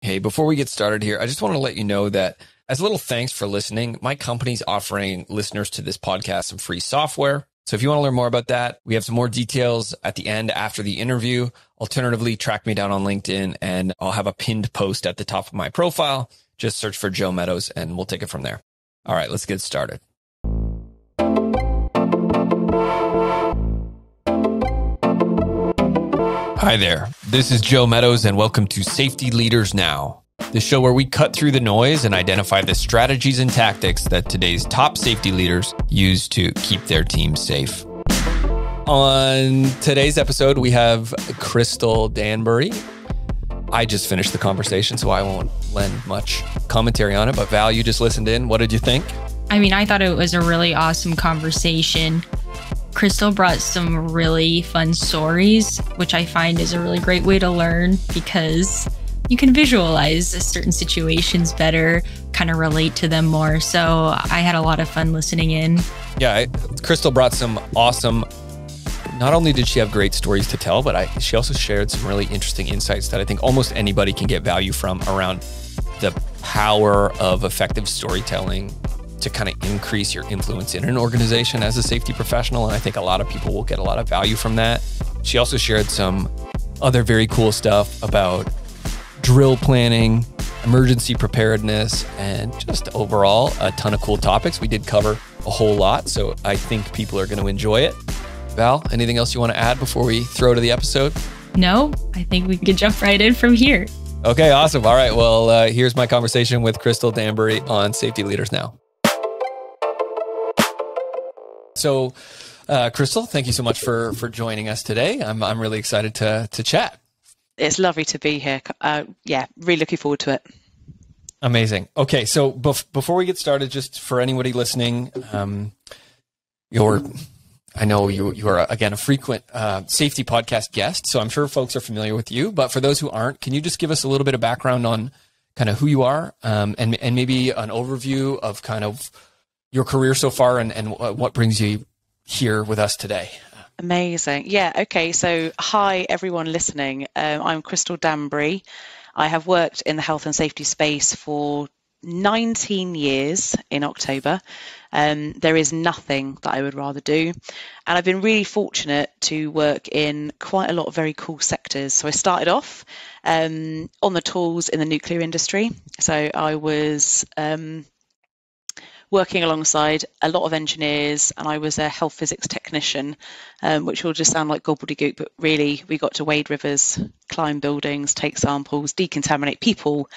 Hey, before we get started here, I just want to let you know that as a little thanks for listening, my company's offering listeners to this podcast some free software. So if you want to learn more about that, we have some more details at the end after the interview. Alternatively, track me down on LinkedIn and I'll have a pinned post at the top of my profile. Just search for Joe Meadows and we'll take it from there. All right, let's get started. Hi there, this is Joe Meadows and welcome to Safety Leaders Now, the show where we cut through the noise and identify the strategies and tactics that today's top safety leaders use to keep their teams safe. On today's episode, we have Crystal Danbury. I just finished the conversation, so I won't lend much commentary on it, but Val, you just listened in. What did you think? I thought it was a really awesome conversation. Crystal brought some really fun stories, which I find is a really great way to learn because you can visualize certain situations better, kind of relate to them more. So I had a lot of fun listening in. Yeah, Crystal brought some awesome, not only did she have great stories to tell, but she also shared some really interesting insights that I think almost anybody can get value from around the power of effective storytelling to kind of increase your influence in an organization as a safety professional. And I think a lot of people will get a lot of value from that. She also shared some other very cool stuff about drill planning, emergency preparedness, and just overall a ton of cool topics. We did cover a whole lot, so I think people are going to enjoy it. Val, anything else you want to add before we throw to the episode? No, I think we could jump right in from here. Okay, awesome. All right, well, here's my conversation with Crystal Danbury on Safety Leaders Now. So, Crystal, thank you so much for joining us today. I'm really excited to chat. It's lovely to be here. Really looking forward to it. Amazing. Okay, so before we get started, just for anybody listening, I know you are, again, a frequent safety podcast guest, so I'm sure folks are familiar with you. But for those who aren't, can you just give us a little bit of background on kind of who you are and maybe an overview of kind of your career so far and what brings you here with us today? Amazing. Yeah. Okay. So hi, everyone listening. I'm Crystal Danbury. I have worked in the health and safety space for 19 years in October. There is nothing that I would rather do. And I've been really fortunate to work in quite a lot of very cool sectors. So I started off on the tools in the nuclear industry. So I was working alongside a lot of engineers, and I was a health physics technician, which will just sound like gobbledygook, but really we got to wade rivers, climb buildings, take samples, decontaminate people,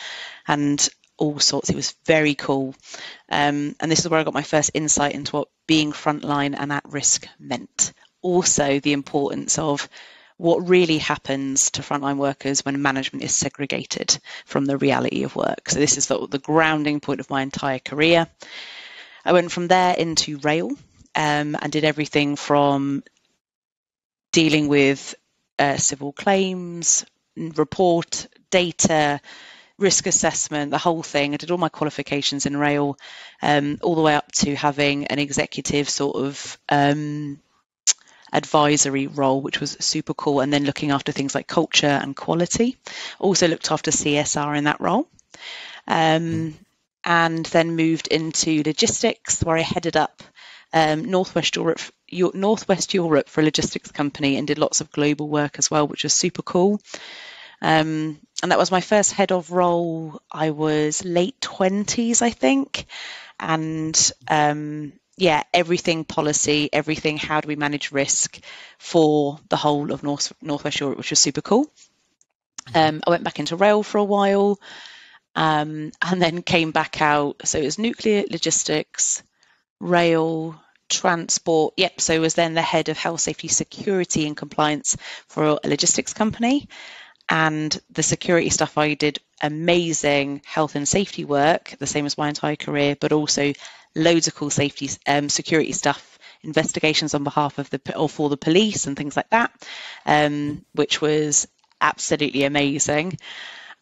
and all sorts. It was very cool. And this is where I got my first insight into what being frontline and at risk meant. Also, the importance of what really happens to frontline workers when management is segregated from the reality of work. So this is the grounding point of my entire career. I went from there into rail and did everything from dealing with civil claims, report, data, risk assessment, the whole thing. I did all my qualifications in rail, all the way up to having an executive sort of advisory role, which was super cool, and then looking after things like culture and quality. Also looked after CSR in that role. And then moved into logistics, where I headed up Northwest Europe for a logistics company and did lots of global work as well, which was super cool. And that was my first head of role. I was late 20s, I think. And everything policy, everything, how do we manage risk for the whole of Northwest Europe, which was super cool. I went back into rail for a while. And then came back out. So it was nuclear, logistics, rail, transport. Yep. So I was then the head of health, safety, security and compliance for a logistics company. And the security stuff, I did amazing health and safety work, the same as my entire career, but also loads of cool safety, security stuff, investigations on behalf of for the police and things like that, which was absolutely amazing.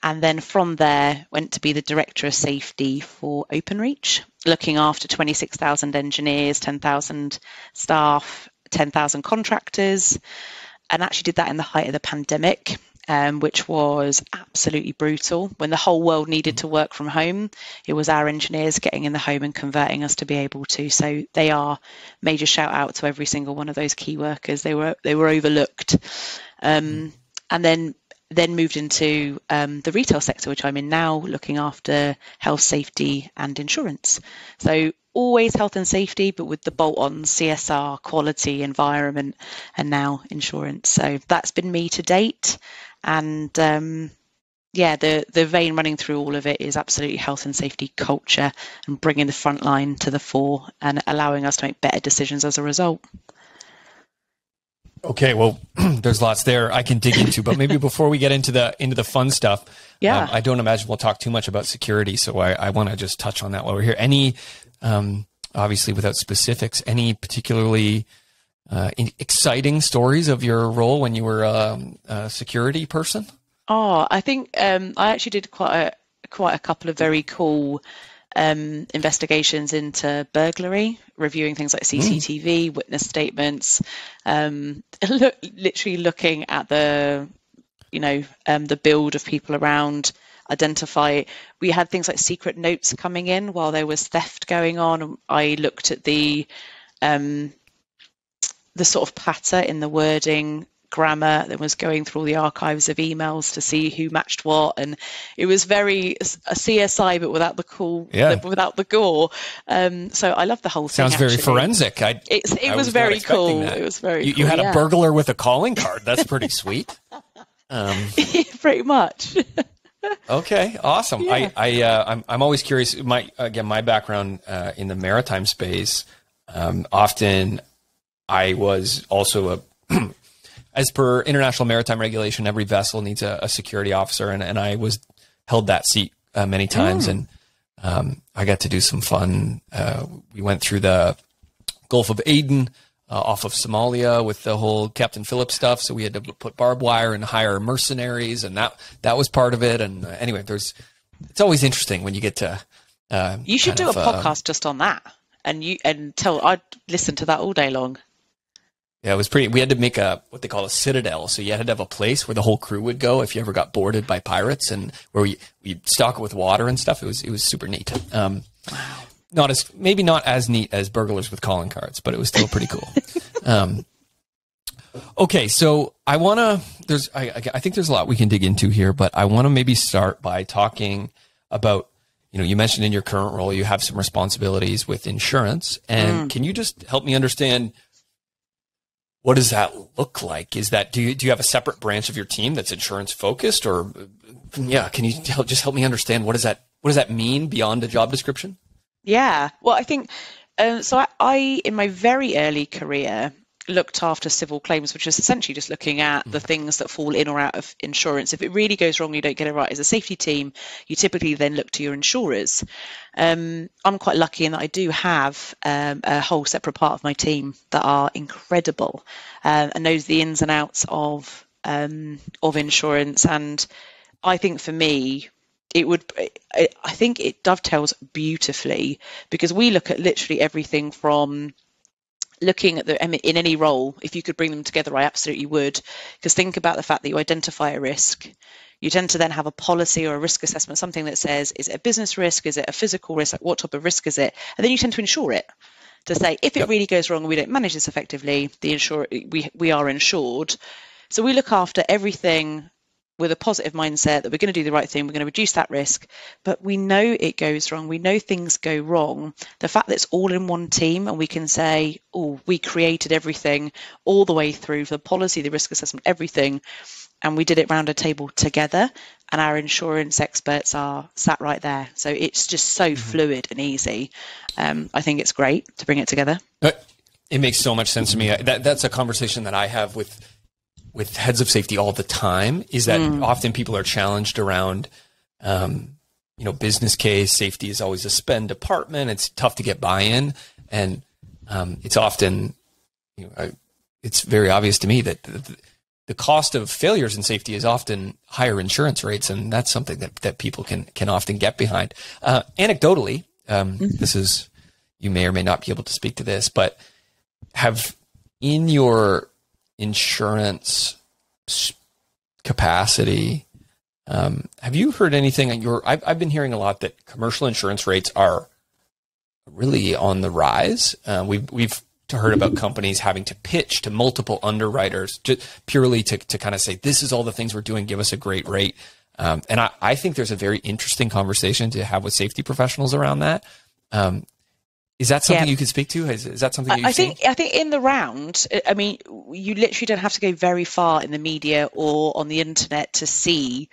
And then from there, went to be the Director of Safety for Openreach, looking after 26,000 engineers, 10,000 staff, 10,000 contractors, and actually did that in the height of the pandemic. which was absolutely brutal. When the whole world needed to work from home, it was our engineers getting in the home and converting us to be able to. So they are major shout out to every single one of those key workers. They were overlooked, and then moved into the retail sector, which I'm in now, looking after health, safety, and insurance. So always health and safety, but with the bolt-ons, CSR, quality, environment, and now insurance. So that's been me to date. And the vein running through all of it is absolutely health and safety culture and bringing the front line to the fore and allowing us to make better decisions as a result. Okay, well, there's lots there I can dig into, but maybe before we get into the fun stuff, I don't imagine we'll talk too much about security, so I want to just touch on that while we're here. Any, obviously without specifics, any particularly exciting stories of your role when you were a security person? Oh, I think I actually did quite a couple of very cool investigations into burglary, reviewing things like CCTV, witness statements, literally looking at the build of people around, identify. We had things like secret notes coming in while there was theft going on. I looked at the sort of patter in the wording, grammar that was going through all the archives of emails to see who matched what, and it was very a CSI but without the without the gore. So I love the whole thing. Sounds very forensic. It was very cool. It was very. You had a burglar with a calling card. That's pretty sweet. Pretty much. Okay, awesome. Yeah. I'm always curious. My background in the maritime space, often I was also as per international maritime regulation, every vessel needs a security officer, and I held that seat many times, and I got to do some fun. We went through the Gulf of Aden, off of Somalia with the whole Captain Phillips stuff. So we had to put barbed wire and hire mercenaries, and that was part of it. And anyway, it's always interesting when you get to. You should do a podcast just on that, I'd listen to that all day long. Yeah, it was pretty. We had to make what they call a citadel. So you had to have a place where the whole crew would go if you ever got boarded by pirates, and where we stock it with water and stuff. It was super neat. Wow. Maybe not as neat as burglars with calling cards, but it was still pretty cool. Okay, so I think there's a lot we can dig into here, but I want to maybe start by talking about, you mentioned in your current role, you have some responsibilities with insurance, and can you just help me understand, what does that look like? Do you have a separate branch of your team that's insurance focused, or can you just help me understand what does that mean beyond a job description? Yeah, well, I think so. I in my very early career looked after civil claims, which is essentially just looking at the things that fall in or out of insurance. If it really goes wrong, you don't get it right as a safety team, you typically then look to your insurers. I'm quite lucky in that I do have a whole separate part of my team that are incredible and knows the ins and outs of insurance. And I think for me, I think it dovetails beautifully, because we look at literally everything from looking at in any role. If you could bring them together, I absolutely would, because think about the fact that you identify a risk. You tend to then have a policy or a risk assessment, something that says, is it a business risk? Is it a physical risk? Like, what type of risk is it? And then you tend to insure it to say, if it really goes wrong and we don't manage this effectively, we are insured. So we look after everything with a positive mindset that we're going to do the right thing, we're going to reduce that risk, but we know it goes wrong, we know things go wrong. The fact that it's all in one team and we can say, oh, we created everything all the way through, the policy, the risk assessment, everything, and we did it round a table together, and our insurance experts are sat right there. So it's just so fluid and easy. I think it's great to bring it together. It makes so much sense to me. That's a conversation that I have with heads of safety all the time, is that often people are challenged around, business case. Safety is always a spend department. It's tough to get buy-in. And it's often, it's very obvious to me that the cost of failures in safety is often higher insurance rates. And that's something that people can often get behind. Anecdotally, this is, you may or may not be able to speak to this, but have in your insurance capacity. Have you heard anything? I've been hearing a lot that commercial insurance rates are really on the rise. We've heard about companies having to pitch to multiple underwriters just purely to kind of say, this is all the things we're doing, give us a great rate. And I think there's a very interesting conversation to have with safety professionals around that. Is that something you could speak to? Is that something you've seen? I think in the round, I mean, you literally don't have to go very far in the media or on the internet to see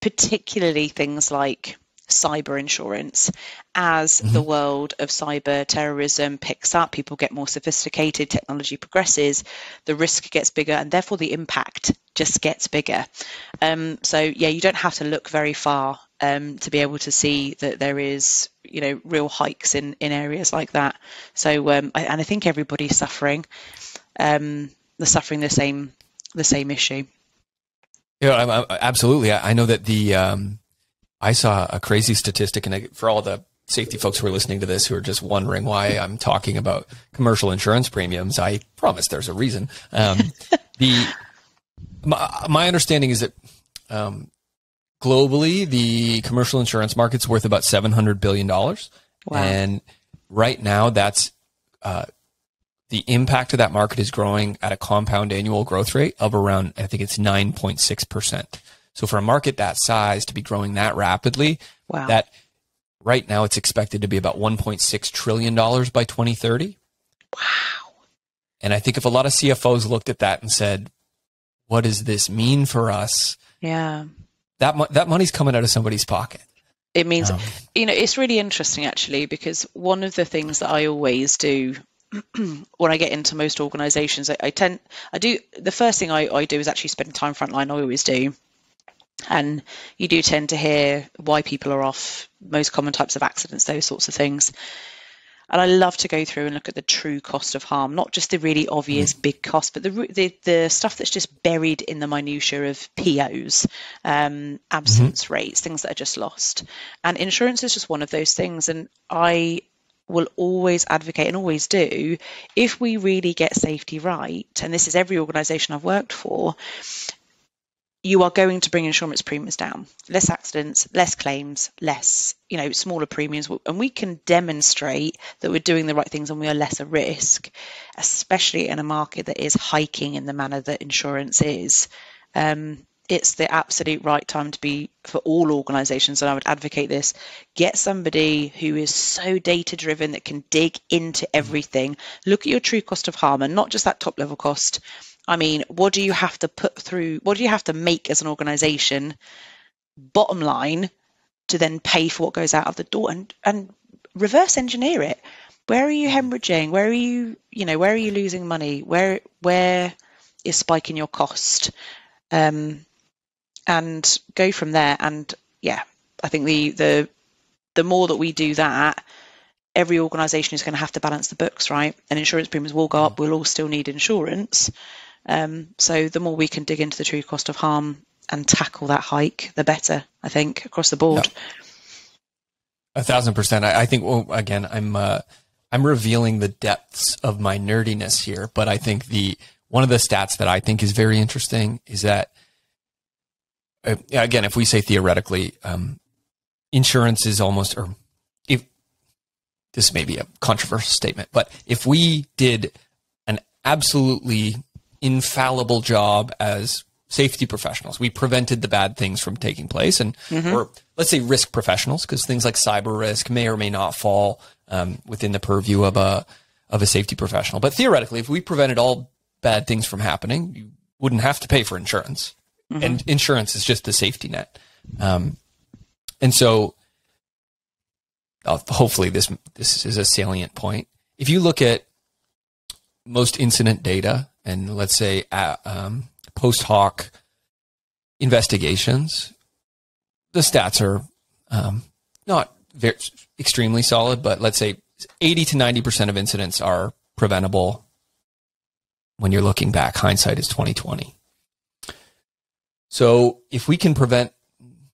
particularly things like cyber insurance. As the world of cyber terrorism picks up, people get more sophisticated, technology progresses, the risk gets bigger, and therefore the impact just gets bigger. So yeah, you don't have to look very far to be able to see that there is, real hikes in areas like that. So I think everybody's suffering. They're suffering the same issue. Yeah, absolutely. I know that I saw a crazy statistic, and for all the safety folks who are listening to this who are just wondering why I'm talking about commercial insurance premiums, I promise there's a reason. My understanding is that globally, the commercial insurance market's worth about $700 billion. Wow. And right now, that's the impact of that market is growing at a compound annual growth rate of around, I think it's 9.6%. So for a market that size to be growing that rapidly, that right now it's expected to be about $1.6 trillion by 2030. Wow. And I think if a lot of CFOs looked at that and said, what does this mean for us? Yeah. That money's coming out of somebody's pocket. It means, it's really interesting actually, because one of the things that I always do when I get into most organizations, the first thing I do is actually spend time frontline. I always do. And you do tend to hear why people are off, most common types of accidents, those sorts of things. And I love to go through and look at the true cost of harm, not just the really obvious big cost, but the stuff that's just buried in the minutiae of POs, absence rates, things that are just lost. And insurance is just one of those things. And I will always advocate, and always do, if we really get safety right, and this is every organization I've worked for, you are going to bring insurance premiums down. Less accidents, less claims, less, smaller premiums. And we can demonstrate that we're doing the right things and we are less at risk, especially in a market that is hiking in the manner that insurance is. It's the absolute right time to be, for all organizations, and I would advocate this, get somebody who is so data driven that can dig into everything, look at your true cost of harm, and not just that top level cost. I mean, what do you have to put through? What do you have to make as an organization, bottom line, to then pay for what goes out of the door, and reverse engineer it? Where are you hemorrhaging? Where are you, where are you losing money? Where is spiking your cost? And go from there. And yeah, I think the more that we do that, every organization is going to have to balance the books, right? And insurance premiums will go up. We'll all still need insurance. So the more we can dig into the true cost of harm and tackle that hike, the better, I think, across the board. Yeah. 1,000%. I think, well, again, I'm revealing the depths of my nerdiness here, but I think one of the stats that I think is very interesting is that, again, if we say theoretically, insurance is almost, or if this may be a controversial statement, but if we did an absolutely infallible job as safety professionals, we prevented the bad things from taking place, and or let's say risk professionals, because things like cyber risk may or may not fall within the purview of a safety professional. But theoretically, if we prevented all bad things from happening, you wouldn't have to pay for insurance, and insurance is just the safety net. And so, hopefully, this is a salient point. If you look at most incident data, and let's say post hoc investigations, the stats are not very extremely solid, but let's say 80 to 90% of incidents are preventable. When you're looking back, hindsight is 20/20. So if we can prevent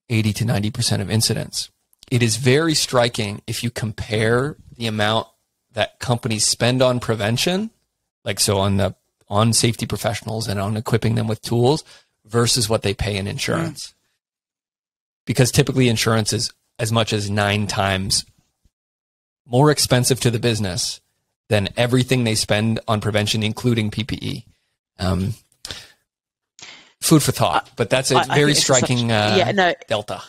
80 to 90% of incidents, it is very striking if you compare the amount that companies spend on prevention, like so on safety professionals and on equipping them with tools, versus what they pay in insurance. Because typically insurance is as much as 9 times more expensive to the business than everything they spend on prevention, including PPE. Food for thought, but that's a very striking delta.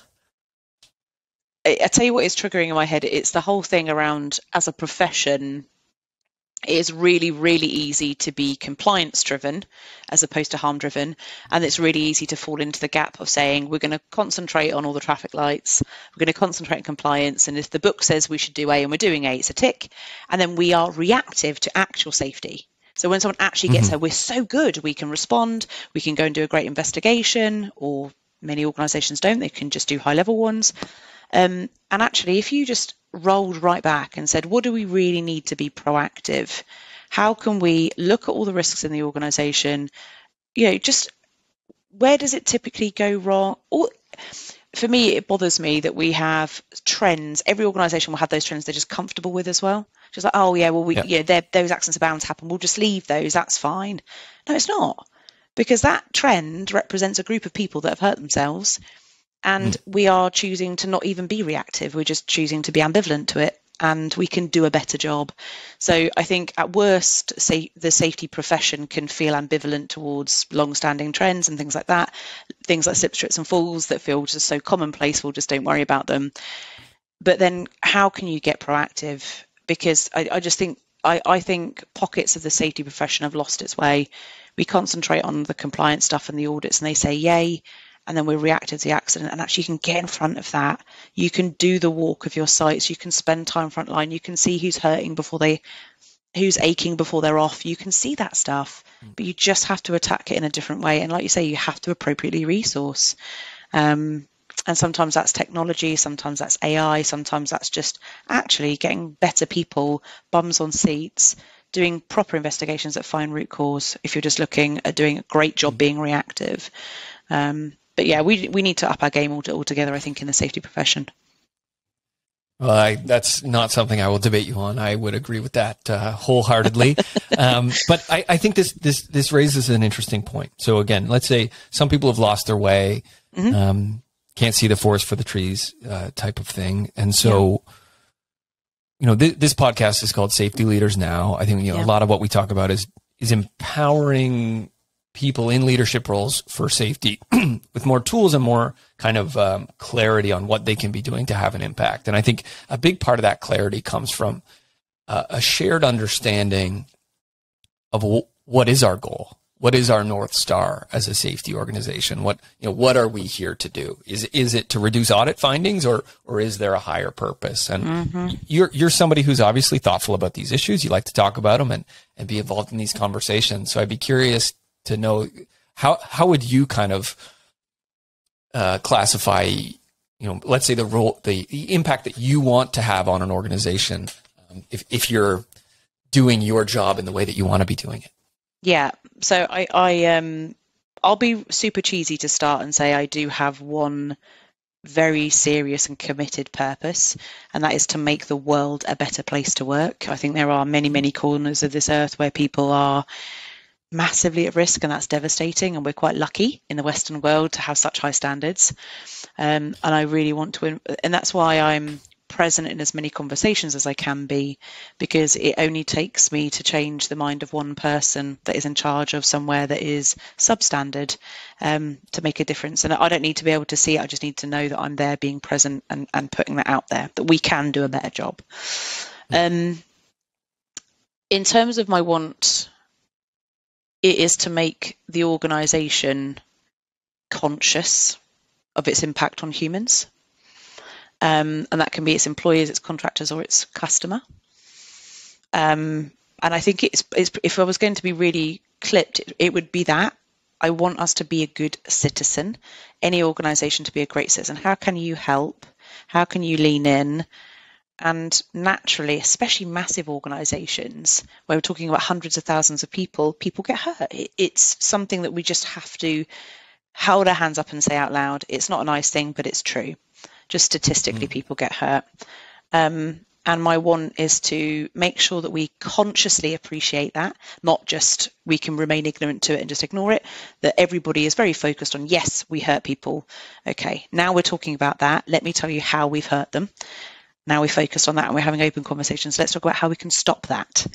I tell you what is triggering in my head. It's the whole thing around, as a profession, it is really, really easy to be compliance driven as opposed to harm driven. And it's really easy to fall into the gap of saying, we're going to concentrate on all the traffic lights. We're going to concentrate on compliance. And if the book says we should do A and we're doing A, it's a tick. And then we are reactive to actual safety. So when someone actually gets there, we're so good. We can respond. We can go and do a great investigation, or many organizations don't. They can just do high level ones. And actually, if you just rolled right back and said, what do we really need to be proactive? How can we look at all the risks in the organization? Just where does it typically go wrong? Or, for me, it bothers me that we have trends. Every organization will have those trends they're just comfortable with as well. Just like, oh yeah, well, those accidents are bound to happen. We'll just leave those. That's fine. No, it's not. Because that trend represents a group of people that have hurt themselves. And we are choosing to not even be reactive. We're just choosing to be ambivalent to it, and we can do a better job. So I think at worst, the safety profession can feel ambivalent towards long-standing trends and things like that. Things like slips, trips and falls that feel just so commonplace, we'll just don't worry about them. But then how can you get proactive? Because I just think, I think pockets of the safety profession have lost its way. We concentrate on the compliance stuff and the audits, and they say, yay, and then we're reactive to the accident. And actually you can get in front of that. You can do the walk of your sites. You can spend time frontline. You can see who's hurting who's aching before they're off. You can see that stuff, but you just have to attack it in a different way. And like you say, you have to appropriately resource. And sometimes that's technology. Sometimes that's AI. Sometimes that's just actually getting better people, bums on seats, doing proper investigations that find root cause, if you're just looking at doing a great job being reactive. But yeah, we need to up our game altogether, I think, in the safety profession. Well, that's not something I will debate you on. I would agree with that wholeheartedly. But I think this raises an interesting point. So again, let's say some people have lost their way, can't see the forest for the trees type of thing. And so, this podcast is called Safety Leaders Now. I think a lot of what we talk about is empowering people in leadership roles for safety with more tools and more kind of clarity on what they can be doing to have an impact. And I think a big part of that clarity comes from a shared understanding of what is our goal, what is our North Star as a safety organization, what are we here to do? Is it to reduce audit findings, or is there a higher purpose? And you're somebody who's obviously thoughtful about these issues. You like to talk about them and be involved in these conversations. So I'd be curious to know how would you kind of classify, let's say the impact that you want to have on an organization, if you're doing your job in the way that you want to be doing it. Yeah. So I'll be super cheesy to start and say I do have one very serious and committed purpose, and that is to make the world a better place to work. I think there are many, many corners of this earth where people are massively at risk, and that's devastating, and we're quite lucky in the Western world to have such high standards, and I really want to, and that's why I'm present in as many conversations as I can be, because it only takes me to change the mind of one person that is in charge of somewhere that is substandard, to make a difference. And I don't need to be able to see it, I just need to know that I'm there being present and putting that out there, that we can do a better job. In terms of my want, it is to make the organisation conscious of its impact on humans. And that can be its employees, its contractors, or its customer. And I think it's if I was going to be really clipped, it would be that. I want us to be a good citizen, any organisation to be a great citizen. How can you help? How can you lean in? And naturally, especially massive organisations, where we're talking about hundreds of thousands of people get hurt. It's something that we just have to hold our hands up and say out loud. It's not a nice thing, but it's true. Just statistically, people get hurt. And my want is to make sure that we consciously appreciate that, not just we can remain ignorant to it and just ignore it, that everybody is very focused on, yes, we hurt people. Okay, now we're talking about that. Let me tell you how we've hurt them. Now we're focused on that and we're having open conversations. Let's talk about how we can stop that.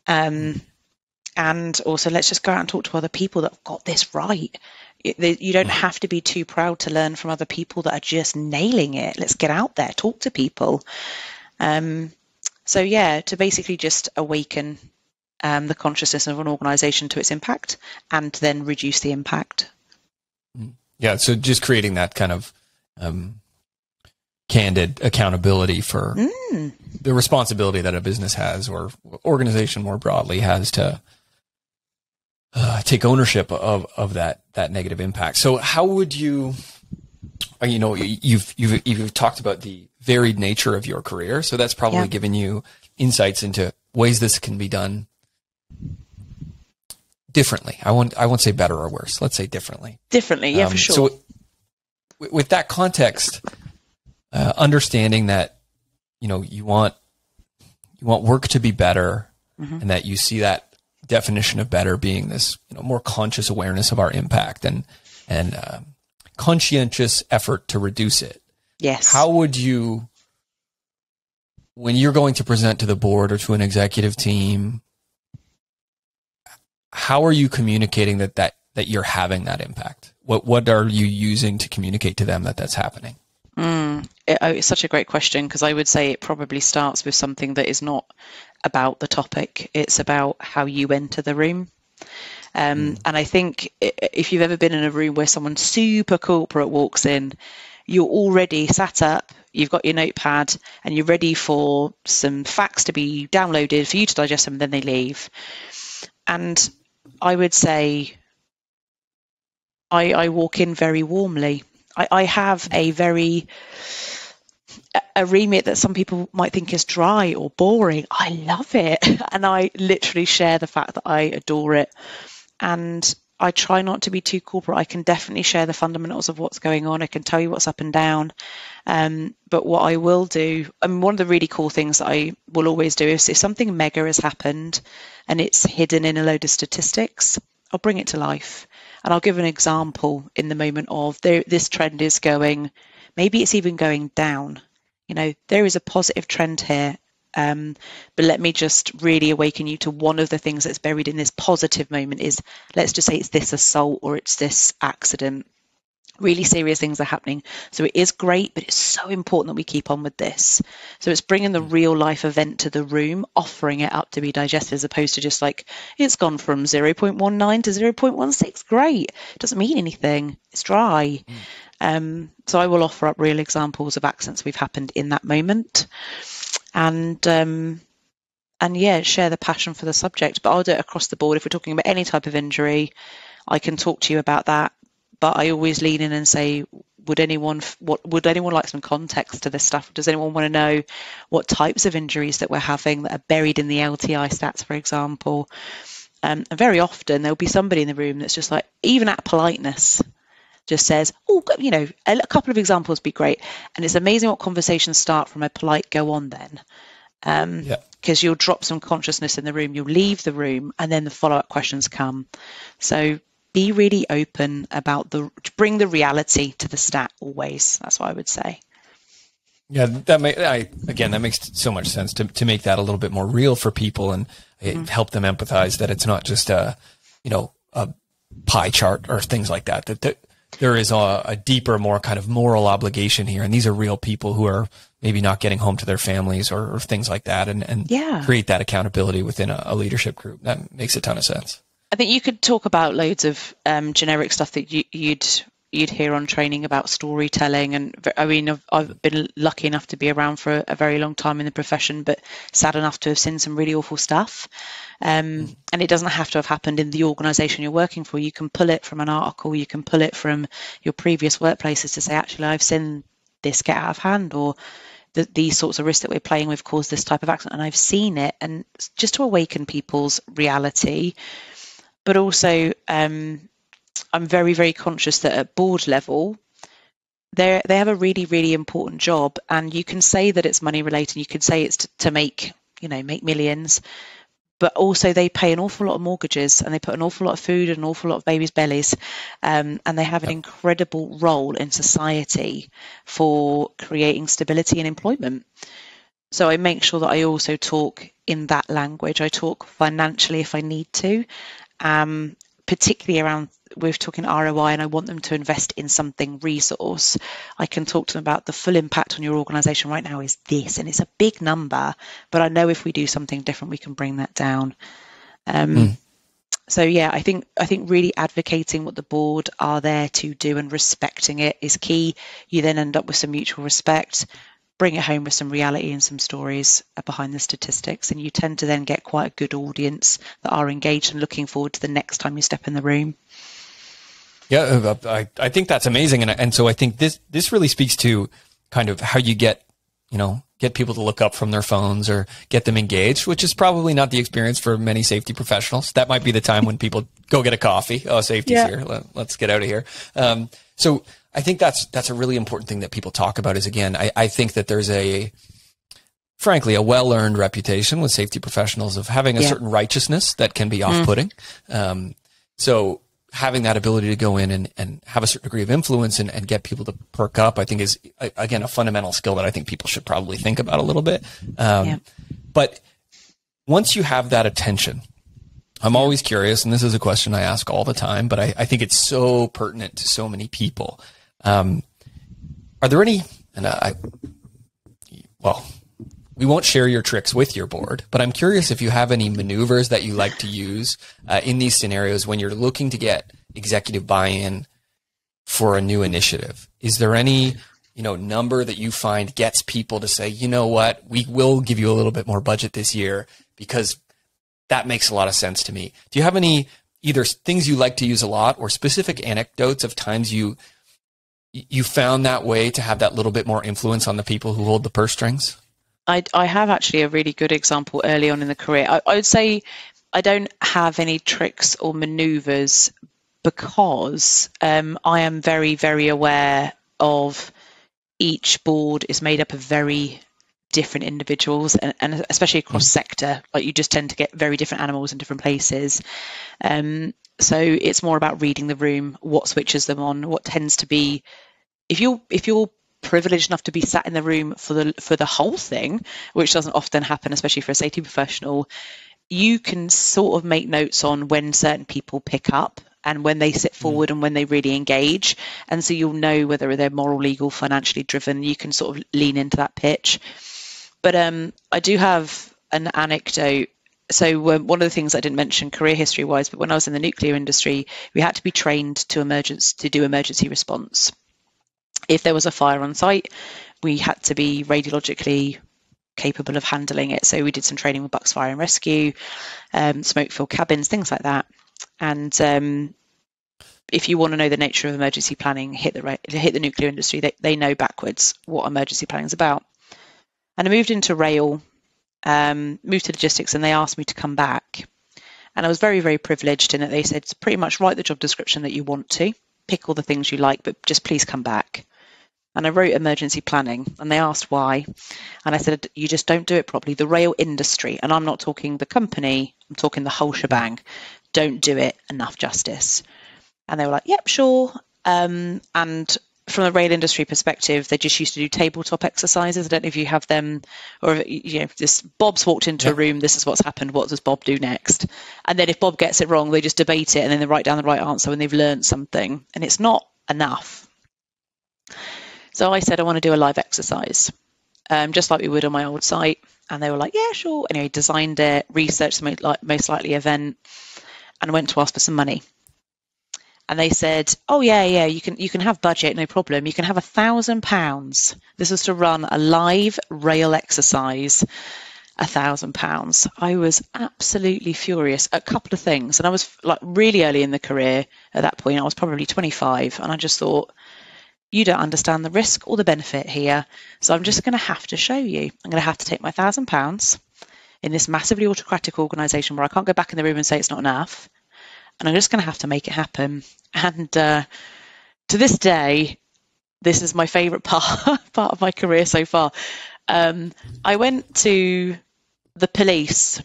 And also, let's just go out and talk to other people that have got this right. You don't have to be too proud to learn from other people that are just nailing it. Let's get out there, talk to people. So yeah, to basically just awaken the consciousness of an organization to its impact and then reduce the impact. Yeah, so just creating that kind of candid accountability for the responsibility that a business has, or organization more broadly has, to take ownership of that negative impact. So how would you, you've talked about the varied nature of your career, so that's probably given you insights into ways this can be done differently. I won't say better or worse. Let's say differently. Differently, yeah, for sure. So with that context, understanding that, you want work to be better, and that you see that definition of better being this, more conscious awareness of our impact and conscientious effort to reduce it. Yes. How would you, when you're going to present to the board or to an executive team, how are you communicating that you're having that impact? What are you using to communicate to them that that's happening? It's such a great question, because I would say it probably starts with something that is not about the topic. It's about how you enter the room. And I think if you've ever been in a room where someone super corporate walks in, you're already sat up, you've got your notepad, and you're ready for some facts to be downloaded for you to digest them, and then they leave. And I would say I walk in very warmly. I have a remit that some people might think is dry or boring. I love it. And I literally share the fact that I adore it. And I try not to be too corporate. I can definitely share the fundamentals of what's going on. I can tell you what's up and down. But what I will do, one of the really cool things that I will always do is if something mega has happened and it's hidden in a load of statistics, I'll bring it to life. And I'll give an example in the moment of this trend is going, maybe it's even going down. There is a positive trend here. But let me just really awaken you to one of the things that's buried in this positive moment is, let's just say it's this assault or it's this accident. Really serious things are happening. So it is great, but it's so important that we keep on with this. So it's bringing the real life event to the room, offering it up to be digested, as opposed to just like, it's gone from 0.19 to 0.16. Great. It doesn't mean anything. It's dry. So I will offer up real examples of accidents we've happened in that moment. And yeah, share the passion for the subject. But I'll do it across the board. If we're talking about any type of injury, I can talk to you about that. But I always lean in and say, would anyone like some context to this stuff? Does anyone want to know what types of injuries that we're having that are buried in the LTI stats, for example? And very often there'll be somebody in the room that's just like, even at politeness, just says, a couple of examples would be great. And it's amazing what conversations start from a polite go on then. Because you'll drop some consciousness in the room, you'll leave the room, and then the follow-up questions come. So be really open about bring the reality to the stat always. That's what I would say. Yeah, that makes so much sense to make that a little bit more real for people and help them empathize that it's not just a pie chart or things like that. That there is a deeper, more kind of moral obligation here, and these are real people who are maybe not getting home to their families or things like that, and create that accountability within a leadership group. That makes a ton of sense. I think you could talk about loads of generic stuff that you'd hear on training about storytelling. And I've been lucky enough to be around for a very long time in the profession, but sad enough to have seen some really awful stuff. And it doesn't have to have happened in the organisation you're working for. You can pull it from an article, you can pull it from your previous workplaces to say, actually, I've seen this get out of hand, or these sorts of risks that we're playing with cause this type of accident, and I've seen it. And just to awaken people's reality. But also, I'm very, very conscious that at board level, they have a really, really important job, and you can say that it's money related. You could say it's to make, make millions, but also they pay an awful lot of mortgages, and they put an awful lot of food and an awful lot of babies' bellies, and they have an incredible role in society for creating stability and employment. So I make sure that I also talk in that language. I talk financially if I need to, particularly around, we're talking ROI, and I want them to invest in something resource. I can talk to them about the full impact on your organization right now is this, and it's a big number, but I know if we do something different, we can bring that down. So yeah, I think really advocating what the board are there to do and respecting it is key. You then end up with some mutual respect, bring it home with some reality and some stories behind the statistics, and you tend to then get quite a good audience that are engaged and looking forward to the next time you step in the room. Yeah, I think that's amazing. And so I think this really speaks to kind of how you get people to look up from their phones or get them engaged, which is probably not the experience for many safety professionals. That might be the time when people go get a coffee. Oh, safety's here. Let's get out of here. So I think that's a really important thing that people talk about is, again, I think that there's frankly, a well-earned reputation with safety professionals of having a certain righteousness that can be off-putting. So having that ability to go in and have a certain degree of influence and get people to perk up, I think is, again, a fundamental skill that I think people should probably think about a little bit. But once you have that attention, I'm always curious, and this is a question I ask all the time, but I think it's so pertinent to so many people. Are there any, we won't share your tricks with your board, but I'm curious if you have any maneuvers that you like to use in these scenarios when you're looking to get executive buy-in for a new initiative. Is there any, number that you find gets people to say, you know what, we will give you a little bit more budget this year because that makes a lot of sense to me? Do you have any either things you like to use a lot or specific anecdotes of times you found that way to have that little bit more influence on the people who hold the purse strings? I have actually a really good example early on in the career. I would say I don't have any tricks or maneuvers because I am very, very aware of each board is made up of very different individuals, and especially across sector, like you just tend to get very different animals in different places. So it's more about reading the room, what switches them on, what tends to be, if you're privileged enough to be sat in the room for the whole thing, which doesn't often happen, especially for a safety professional, you can sort of make notes on when certain people pick up and when they sit forward and when they really engage. And so you'll know whether they're moral, legal, financially driven. You can sort of lean into that pitch. But I do have an anecdote. So one of the things I didn't mention career history wise, but when I was in the nuclear industry, we had to be trained to do emergency response. If there was a fire on site, we had to be radiologically capable of handling it. So we did some training with Bucks Fire and Rescue, smoke-filled cabins, things like that. And if you want to know the nature of emergency planning, hit the nuclear industry. They know backwards what emergency planning is about. And I moved into rail, moved to logistics, and they asked me to come back. And I was very, very privileged in that they said, pretty much write the job description that you want to, pick all the things you like, but just please come back. And I wrote emergency planning, and they asked why. And I said, you just don't do it properly. The rail industry, and I'm not talking the company, I'm talking the whole shebang, don't do it enough justice. And they were like, yep, sure. And from a rail industry perspective, they just used to do tabletop exercises. I don't know if you have them, or just Bob's walked into a room, this is what's happened, what does Bob do next? And then if Bob gets it wrong, they just debate it, and then they write down the right answer when they've learned something. And it's not enough. So I said, I want to do a live exercise, just like we would on my old site. And they were like, yeah, sure. Anyway, designed it, researched the most likely event, and went to ask for some money. And they said, oh, yeah, you can have budget, no problem. You can have £1,000. This was to run a live rail exercise, £1,000. I was absolutely furious. A couple of things. And I was like really early in the career at that point. I was probably 25. And I just thought, you don't understand the risk or the benefit here. So I'm just going to have to show you. I'm going to have to take my £1,000 in this massively autocratic organisation where I can't go back in the room and say it's not enough. And I'm just going to have to make it happen. And to this day, this is my favourite part of my career so far. I went to the police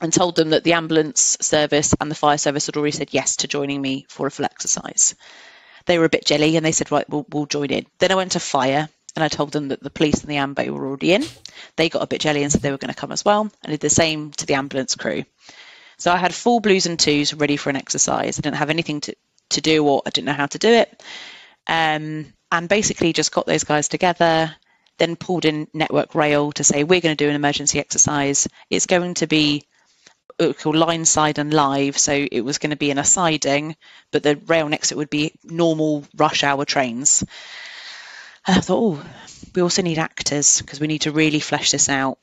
and told them that the ambulance service and the fire service had already said yes to joining me for a full exercise. They were a bit jelly and they said, right, we'll join in. Then I went to fire and I told them that the police and the ambo were already in. They got a bit jelly and said they were going to come as well. And did the same to the ambulance crew. So I had full blues and twos ready for an exercise. I didn't have anything to do, or I didn't know how to do it. And basically just got those guys together, then pulled in Network Rail to say, we're going to do an emergency exercise. It's going to be called line side and live. So it was going to be in a siding, but the rail next to it would be normal rush hour trains. And I thought, oh, we also need actors because we need to really flesh this out.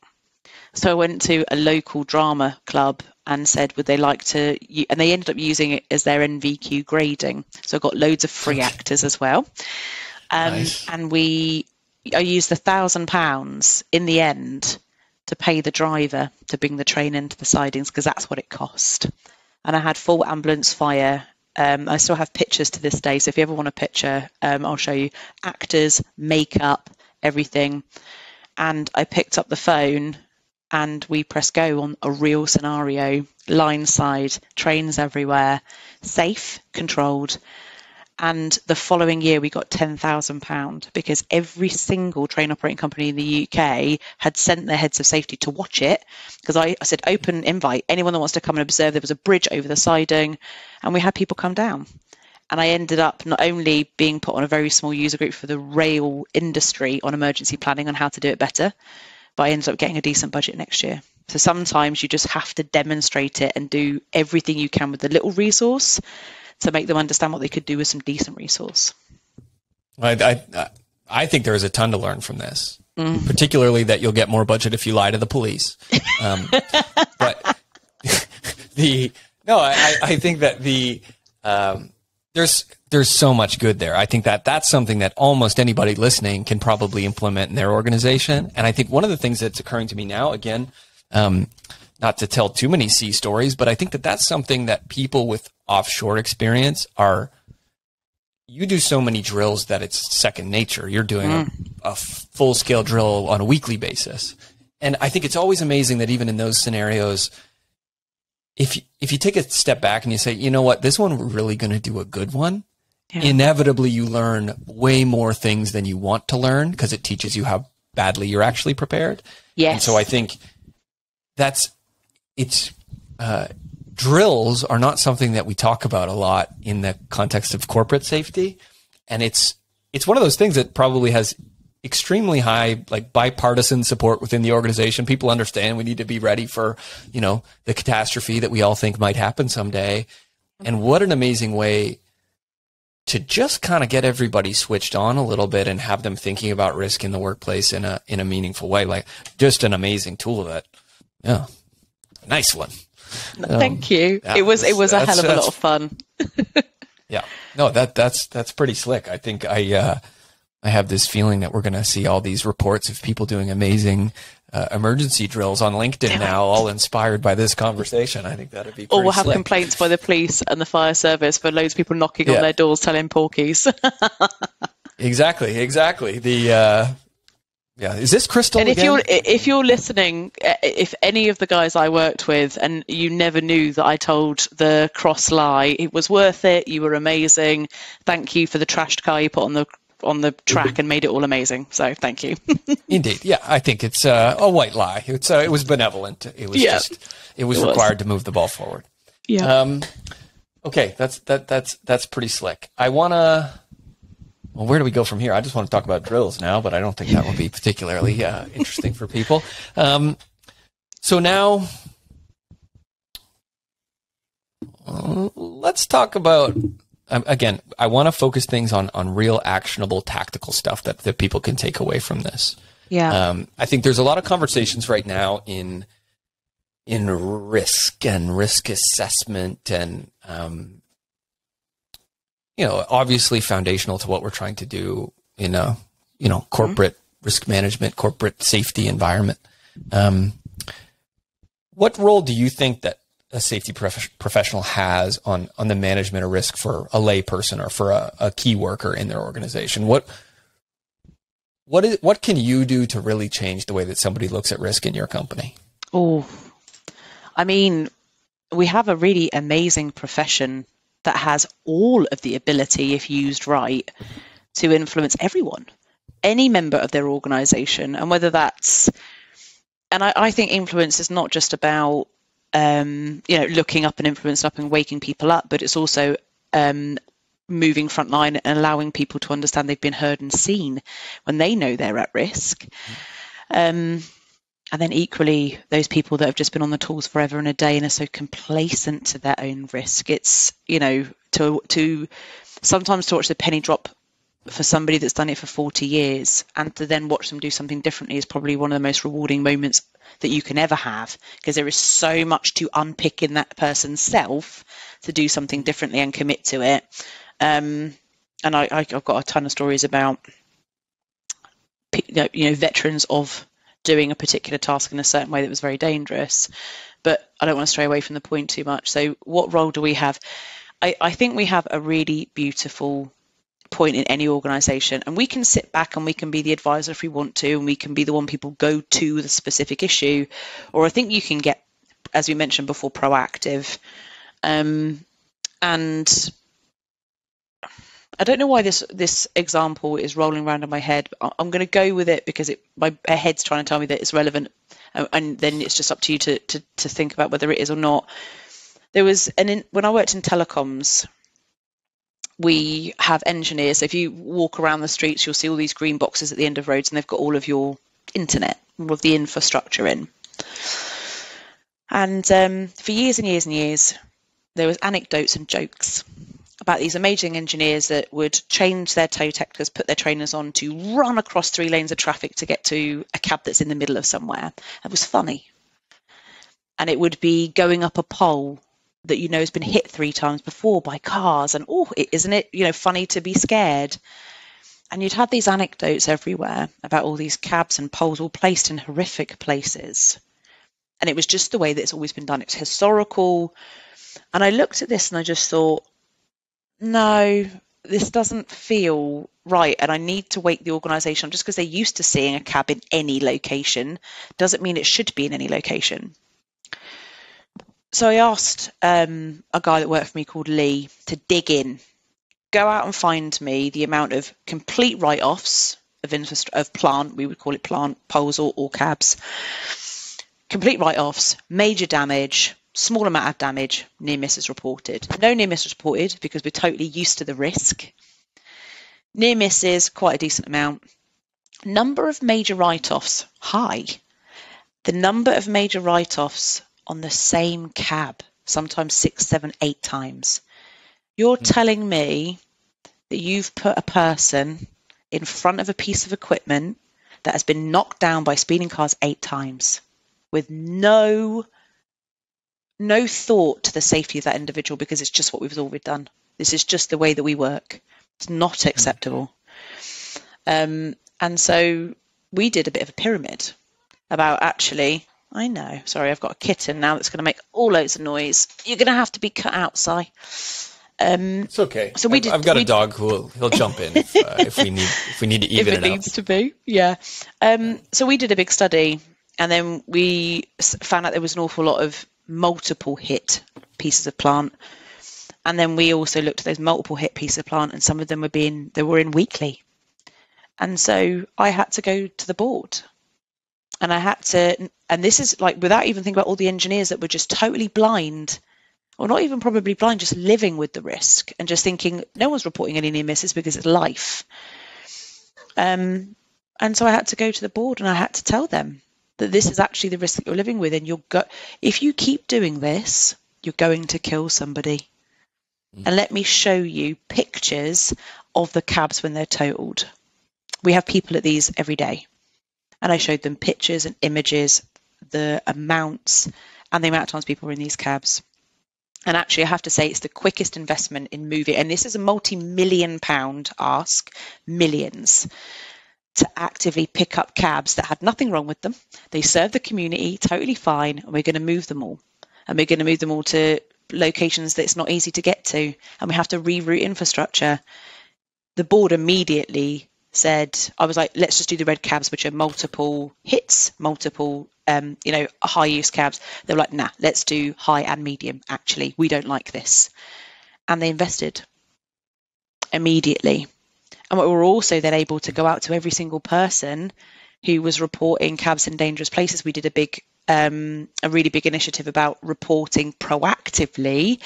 So I went to a local drama club and said, would they like to, and they ended up using it as their NVQ grading. So I got loads of free actors as well. Nice. And I used £1,000 in the end to pay the driver to bring the train into the sidings because that's what it cost. And I had full ambulance fire. I still have pictures to this day. So if you ever want a picture, I'll show you. Actors, makeup, everything. And I picked up the phone and we pressed go on a real scenario, line side, trains everywhere, safe, controlled. And the following year we got £10,000 because every single train operating company in the UK had sent their heads of safety to watch it. Because I said, open invite, anyone that wants to come and observe. There was a bridge over the siding and we had people come down. And I ended up not only being put on a very small user group for the rail industry on emergency planning on how to do it better, but I ended up getting a decent budget next year. So sometimes you just have to demonstrate it and do everything you can with the little resource to make them understand what they could do with some decent resource. I think there is a ton to learn from this, particularly that you'll get more budget if you lie to the police. But I think that there's so much good there. I think that that's something that almost anybody listening can probably implement in their organization. And I think one of the things that's occurring to me now, again, not to tell too many sea stories, but I think that that's something that people with offshore experience you do so many drills that it's second nature. You're doing a full-scale drill on a weekly basis. And I think it's always amazing that even in those scenarios, if you take a step back and you say, you know what, this one, we're really going to do a good one, inevitably you learn way more things than you want to learn because it teaches you how badly you're actually prepared. Yes. And so I think drills are not something that we talk about a lot in the context of corporate safety. And it's one of those things that probably has extremely high, like, bipartisan support within the organization. People understand we need to be ready for, the catastrophe that we all think might happen someday. And what an amazing way to just kind of get everybody switched on a little bit and have them thinking about risk in the workplace in a meaningful way. Like, just an amazing tool nice one. Thank you. It was a hell of a lot of fun. Yeah. No, that's pretty slick. I think I have this feeling that we're going to see all these reports of people doing amazing emergency drills on LinkedIn now, all inspired by this conversation. I think that'd be pretty Or we'll have slick. complaints by the police and the fire service for loads of people knocking on their doors telling porkies. Exactly. Is this Crystal? And again? if you're listening, if any of the guys I worked with and you never knew that I told the cross lie, it was worth it. You were amazing. Thank you for the trashed car you put on the track and made it all amazing. So thank you. Indeed. Yeah, I think it's a white lie. It was benevolent. It was required to move the ball forward. Yeah. Okay, that's pretty slick. I want to. Well, where do we go from here? I just want to talk about drills now, but I don't think that would be particularly interesting for people. So now, let's talk about, again, I want to focus things on real actionable tactical stuff that people can take away from this. Yeah. I think there's a lot of conversations right now in risk and risk assessment and, obviously foundational to what we're trying to do in a, corporate risk management, corporate safety environment. What role do you think that a safety professional has on the management of risk for a lay person or for a key worker in their organization. What can you do to really change the way that somebody looks at risk in your company? Oh, I mean, we have a really amazing profession that has all of the ability, if used right, to influence everyone, any member of their organization. And whether that's, and I think influence is not just about, looking up and influencing up and waking people up, but it's also moving frontline and allowing people to understand they've been heard and seen when they know they're at risk. And then equally, those people that have just been on the tools forever and a day and are so complacent to their own risk. It's, to sometimes to watch the penny drop for somebody that's done it for 40 years and to then watch them do something differently is probably one of the most rewarding moments that you can ever have, because there is so much to unpick in that person's self to do something differently and commit to it. And I've got a ton of stories about, veterans of doing a particular task in a certain way that was very dangerous, but I don't want to stray away from the point too much. So what role do we have? I think we have a really beautiful point in any organization, and we can sit back and we can be the advisor if we want to, and we can be the one people go to the specific issue, or I think you can get, as we mentioned before, proactive. And I don't know why this example is rolling around in my head, but I'm going to go with it because my head's trying to tell me that it's relevant, and then it's just up to you to think about whether it is or not. There was when I worked in telecoms, we have engineers. So if you walk around the streets, you'll see all these green boxes at the end of roads, and they've got all of your internet, all of the infrastructure in. And for years and years and years, there was anecdotes and jokes about these amazing engineers that would change their toe detectors, put their trainers on to run across 3 lanes of traffic to get to a cab that's in the middle of somewhere. It was funny. And it would be going up a pole that has been hit 3 times before by cars, and isn't it funny to be scared? And you'd have these anecdotes everywhere about all these cabs and poles all placed in horrific places. And it was just the way that it's always been done. It's historical. And I looked at this and I just thought, no, this doesn't feel right, and I need to wake the organisation up. Just because they're used to seeing a cab in any location doesn't mean it should be in any location. So I asked a guy that worked for me called Lee to dig in, go out and find me the amount of complete write-offs of plant, we would call it plant, poles or cabs, complete write-offs, major damage, small amount of damage, near misses reported. No near misses reported because we're totally used to the risk. Near misses, quite a decent amount. Number of major write-offs, high. The number of major write-offs on the same cab, sometimes 6, 7, 8 times. You're telling me that you've put a person in front of a piece of equipment that has been knocked down by speeding cars 8 times with no thought to the safety of that individual, because it's just what we've always done. This is just the way that we work. It's not acceptable. And so we did a bit of a pyramid about actually, I know, sorry, I've got a kitten now that's going to make all loads of noise. You're going to have to be cut out, Si. It's okay. So I've got a dog he'll jump in if we need to even it up. If it needs to be, yeah. So we did a big study, and then we found out there was an awful lot of multiple hit pieces of plant, and then we also looked at those multiple hit pieces of plant, and some of them were in weekly. And so I had to go to the board, and and this is like without even thinking about all the engineers that were just totally blind, or not even probably blind, just living with the risk and just thinking no one's reporting any near misses because it's life. And so I had to go to the board and I had to tell them that this is actually the risk that you're living with, and if you keep doing this, you're going to kill somebody. And let me show you pictures of the cabs when they're totaled. We have people at these every day, and I showed them pictures and images, the amounts and the amount of times people were in these cabs. And actually, I have to say it's the quickest investment in moving, and this is a multi-million-pound ask, millions, to actively pick up cabs that had nothing wrong with them. They serve the community totally fine, and we're going to move them all. and we're going to move them all to locations that it's not easy to get to, and we have to reroute infrastructure. The board immediately said, I was like, let's just do the red cabs, which are multiple hits, multiple high use cabs. They were like, nah, let's do high and medium. Actually, we don't like this. And they invested immediately. And we were also then able to go out to every single person who was reporting cabs in dangerous places. We did a really big initiative about reporting proactively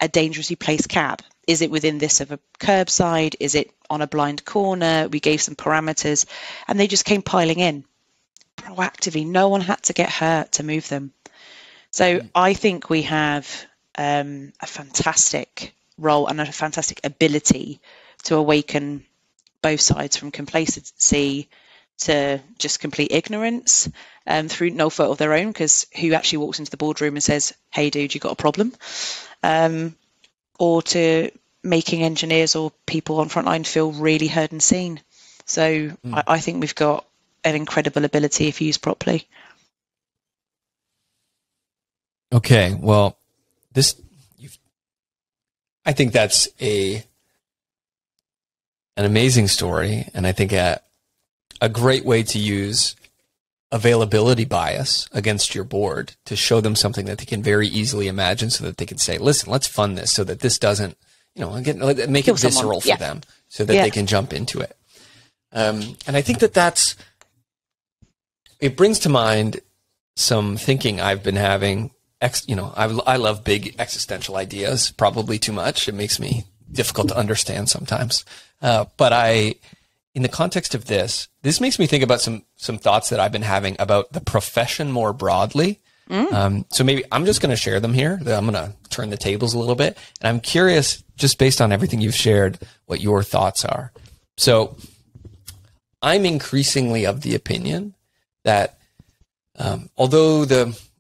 a dangerously placed cab. Is it within this of a curbside? Is it on a blind corner? We gave some parameters, and they just came piling in proactively. No one had to get hurt to move them. So I think we have a fantastic role and a fantastic ability to awaken both sides from complacency to just complete ignorance through no fault of their own, because who actually walks into the boardroom and says, hey, dude, you got a problem? Or to making engineers or people on frontline feel really heard and seen. So I think we've got an incredible ability if used properly. Okay, well, I think that's an amazing story, and I think a great way to use availability bias against your board to show them something that they can very easily imagine, so that they can say, listen, let's fund this so that this doesn't, make it visceral for them so that they can jump into it. And I think it brings to mind some thinking I've been having. I love big existential ideas, probably too much. It makes me difficult to understand sometimes. But in the context of this makes me think about some thoughts that I've been having about the profession more broadly. So maybe I'm just going to share them here. I'm going to turn the tables a little bit. And I'm curious, just based on everything you've shared, what your thoughts are. So I'm increasingly of the opinion that although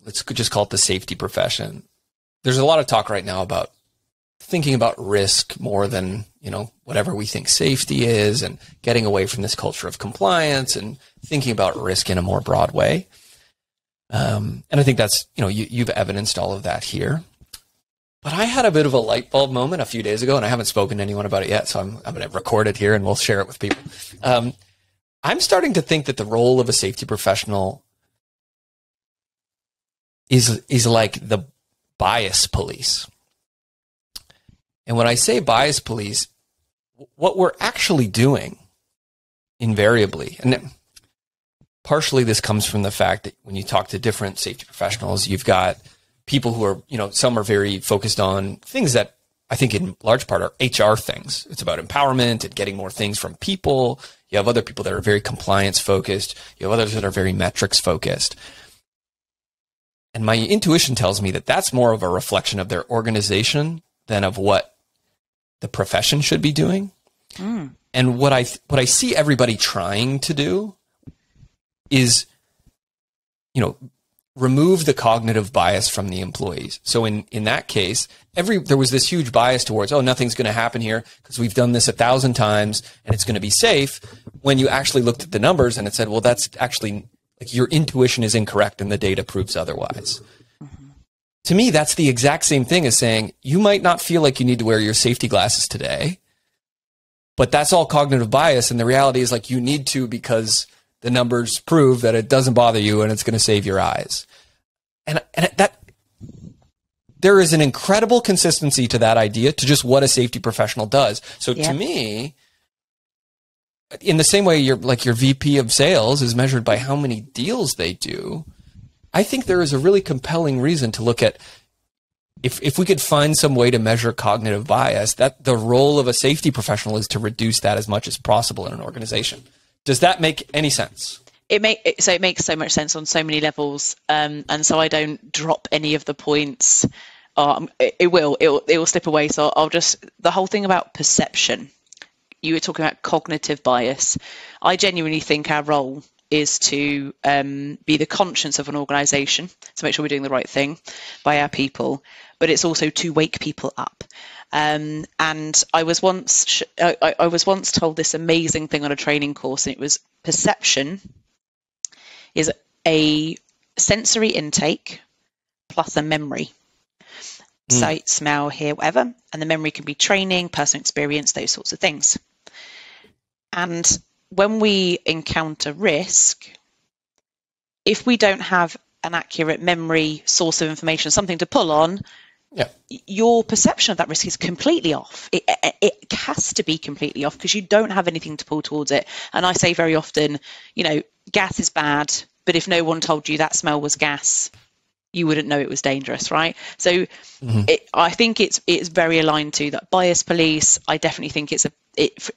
let's just call it the safety profession, there's a lot of talk right now about thinking about risk more than, whatever we think safety is, and getting away from this culture of compliance and thinking about risk in a more broad way. And I think that's, you've evidenced all of that here. But I had a bit of a light bulb moment a few days ago, and I haven't spoken to anyone about it yet, so I'm going to record it here and we'll share it with people. I'm starting to think that the role of a safety professional is like the bias police. And when I say bias police, what we're actually doing invariably, and partially this comes from the fact that when you talk to different safety professionals, you've got people who are, some are very focused on things that I think in large part are HR things. It's about empowerment and getting more things from people. You have other people that are very compliance focused. You have others that are very metrics focused. And my intuition tells me that that's more of a reflection of their organization than of what the profession should be doing. And what I see everybody trying to do is, remove the cognitive bias from the employees. So in that case, there was this huge bias towards, nothing's going to happen here because we've done this 1,000 times and it's going to be safe. When you actually looked at the numbers and it said, well, that's actually, like, your intuition is incorrect and the data proves otherwise. To me, that's the exact same thing as saying you might not feel like you need to wear your safety glasses today, but that's all cognitive bias. And the reality is, like, you need to because the numbers prove that it doesn't bother you and it's going to save your eyes. And that there is an incredible consistency to that idea, to just what a safety professional does. So to me, in the same way your VP of sales is measured by how many deals they do, I think there is a really compelling reason to look at if we could find some way to measure cognitive bias, that the role of a safety professional is to reduce that as much as possible in an organization. Does that make any sense? It makes so much sense on so many levels, and so I don't drop any of the points. It will slip away. So I'll just, the whole thing about perception. You were talking about cognitive bias. I genuinely think our role is to be the conscience of an organisation, to make sure we're doing the right thing by our people, but it's also to wake people up. And I was once told this amazing thing on a training course, and it was perception is a sensory intake plus a memory. Sight, smell, hear, whatever. And the memory can be training, personal experience, those sorts of things. And when we encounter risk, if we don't have an accurate memory source of information, something to pull on, your perception of that risk is completely off. It has to be completely off because you don't have anything to pull towards it. And I say very often, gas is bad, but if no one told you that smell was gas, you wouldn't know it was dangerous, right? So I think it's very aligned to that bias police. I definitely think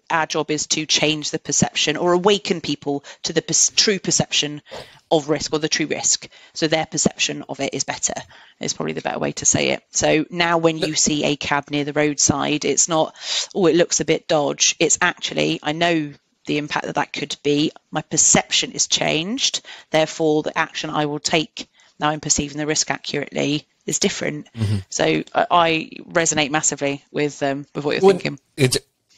our job is to change the perception or awaken people to the true perception of risk, or the true risk. So their perception of it is better, is probably the better way to say it. So now when you see a cab near the roadside, it's not, oh, it looks a bit dodge. It's actually, I know the impact that could be. My perception is changed. Therefore, the action I will take, now I'm perceiving the risk accurately, is different. So I resonate massively with what you're thinking.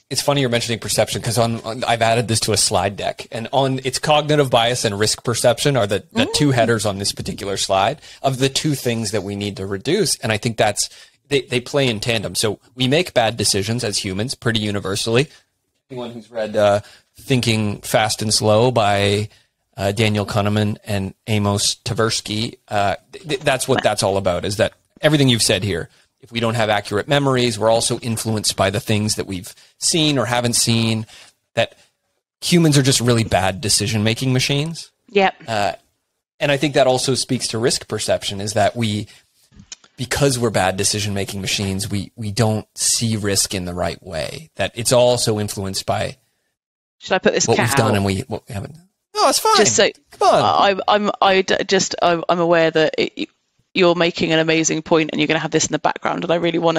It's funny you're mentioning perception, because I've added this to a slide deck, and it's cognitive bias and risk perception are the two headers on this particular slide of the two things that we need to reduce. And I think they play in tandem. So we make bad decisions as humans pretty universally. Anyone who's read Thinking Fast and Slow by Daniel Kahneman and Amos Tversky, that's what that's all about, is that everything you've said here. If we don't have accurate memories, we're also influenced by the things that we've seen or haven't seen, that humans are just really bad decision-making machines. Yep. And I think that also speaks to risk perception, is that because we're bad decision-making machines, we don't see risk in the right way, that it's also influenced by Should I put this what cat we've done out? and what we haven't. No, it's fine. Just so, come on. I'm aware that you're making an amazing point, and you're going to have this in the background, and I really want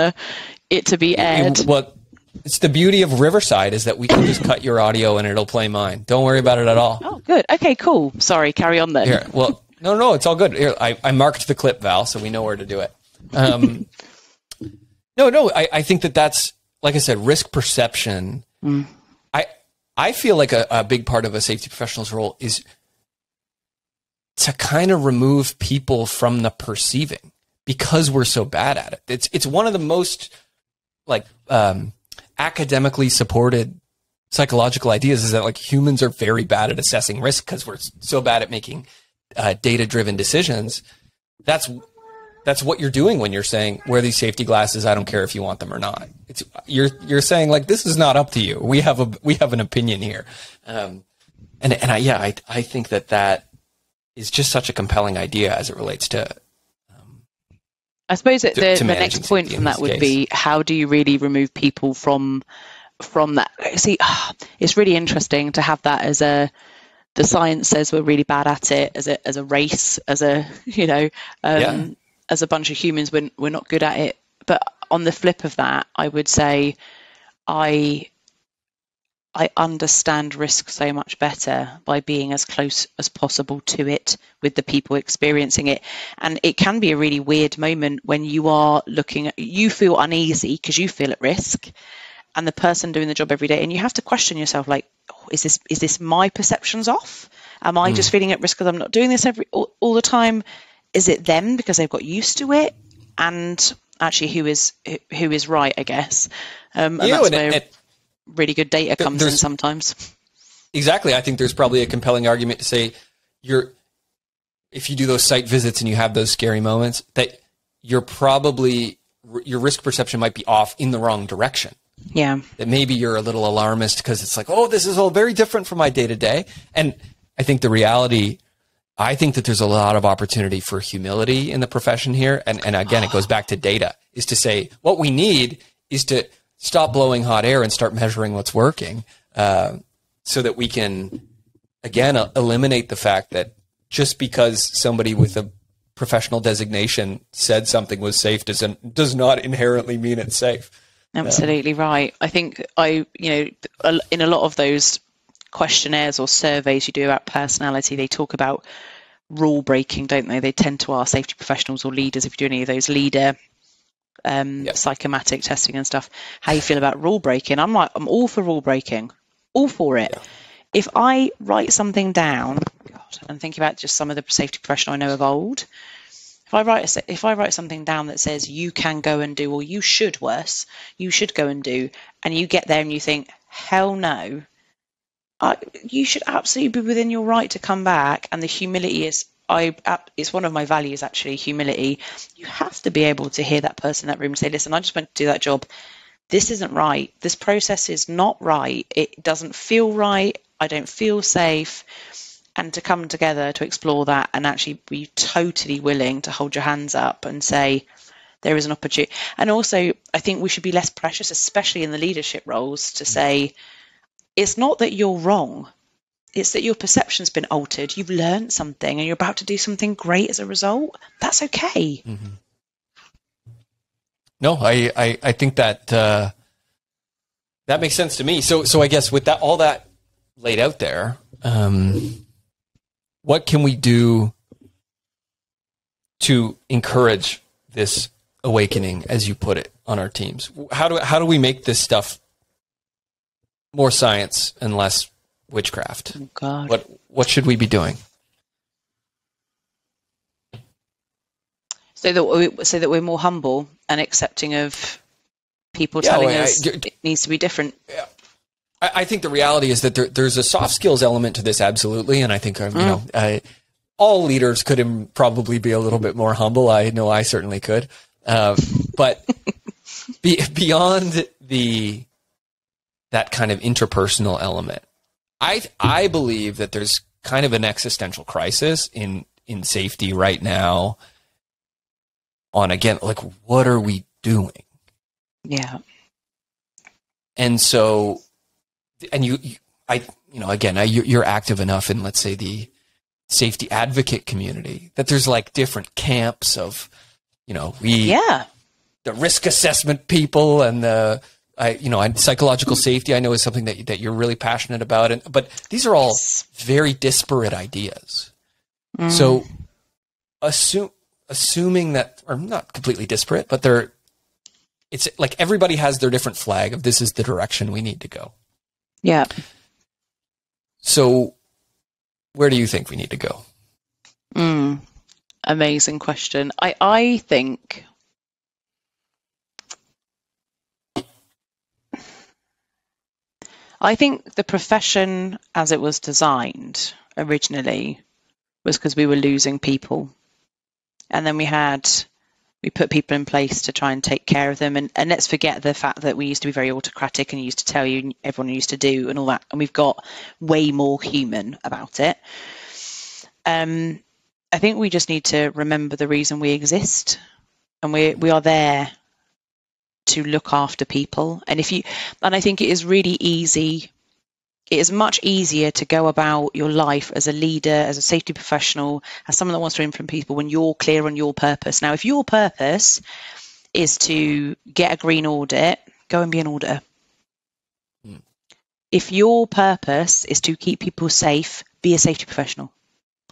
it to be aired. Well, it's the beauty of Riverside, is that we can just cut your audio and it'll play mine. Don't worry about it at all. Oh, good. Okay, cool. Sorry, carry on then. Here, well, no, it's all good. Here, I marked the clip, Val, so we know where to do it. I think that's, like I said, risk perception. I feel like a big part of a safety professional's role is to kind of remove people from the perceiving, because we're so bad at it. It's one of the most academically supported psychological ideas, is that like humans are very bad at assessing risk because we're so bad at making data-driven decisions. That's what you're doing when you're saying, wear these safety glasses. I don't care if you want them or not. You're saying, like, this is not up to you. We have an opinion here. I think that is just such a compelling idea as it relates to. I suppose that the next point from that would be, how do you really remove people from that? See, it's really interesting to have that as the science says we're really bad at it, as a race, as a as a bunch of humans, we're not good at it. But on the flip of that, I would say I understand risk so much better by being as close as possible to it with the people experiencing it. And it can be a really weird moment when you are you feel uneasy because you feel at risk, and the person doing the job every day, and you have to question yourself, like, oh, is this my perceptions off? Am I just feeling at risk because I'm not doing this all the time? Is it them because they've got used to it? And actually, who is right, I guess. And that's where really good data comes in sometimes. Exactly. I think there's probably a compelling argument to say if you do those site visits and you have those scary moments, that your risk perception might be off in the wrong direction. Yeah. That maybe you're a little alarmist because it's like, oh, this is all very different from my day to day. And I think I think that there's a lot of opportunity for humility in the profession here. And again, it goes back to data, is to say what we need is to stop blowing hot air and start measuring what's working, so that we can, again, eliminate the fact that just because somebody with a professional designation said something was safe does not inherently mean it's safe. Absolutely right. I think in a lot of those questionnaires or surveys you do about personality, they talk about rule breaking, don't they? They tend to ask safety professionals or leaders, if you do any of those leader psychomatic testing and stuff, how you feel about rule breaking. I'm all for rule breaking, all for it. Yeah. If I write something down, and think about just some of the safety professionals I know of old, if I write something down that says you can go and do, or you should go and do, and you get there and you think, hell no, you should absolutely be within your right to come back. And the humility is, it's one of my values, actually, humility. You have to be able to hear that person in that room and say, listen, I just went to do that job. This isn't right. This process is not right. It doesn't feel right. I don't feel safe. And to come together to explore that and actually be totally willing to hold your hands up and say, there is an opportunity. And also, I think we should be less precious, especially in the leadership roles, to say, it's not that you're wrong. It's that your perception's been altered. You've learned something and you're about to do something great as a result. That's okay. Mm-hmm. No, I think that that makes sense to me. So I guess with that, all that laid out there, what can we do to encourage this awakening, as you put it, on our teams? How do we make this stuff more science and less witchcraft? Oh, God. What should we be doing? So that we're more humble and accepting of people telling us it needs to be different. Yeah. I think the reality is that there's a soft skills element to this, absolutely, and I think all leaders could probably be a little bit more humble. I know I certainly could, but beyond that kind of interpersonal element, I believe that there's kind of an existential crisis in safety right now. On, again, like, what are we doing? Yeah. And so, and you're active enough in, let's say, the safety advocate community that there's like different camps of, the risk assessment people and psychological safety, I know, is something that you're really passionate about. But these are all very disparate ideas. Mm. So assuming that, or not completely disparate, but it's like everybody has their different flag of this is the direction we need to go. Yeah. So where do you think we need to go? Amazing question. I think the profession as it was designed originally was because we were losing people. And then we put people in place to try and take care of them. And let's forget the fact that we used to be very autocratic and used to tell you, everyone used to do and all that. And we've got way more human about it. I think we just need to remember the reason we exist. And we are there to look after people. And I think it is really easy. It is much easier to go about your life as a leader, as a safety professional, as someone that wants to influence people when you're clear on your purpose. Now, if your purpose is to get a green audit, go and be an auditor. Mm. If your purpose is to keep people safe, be a safety professional.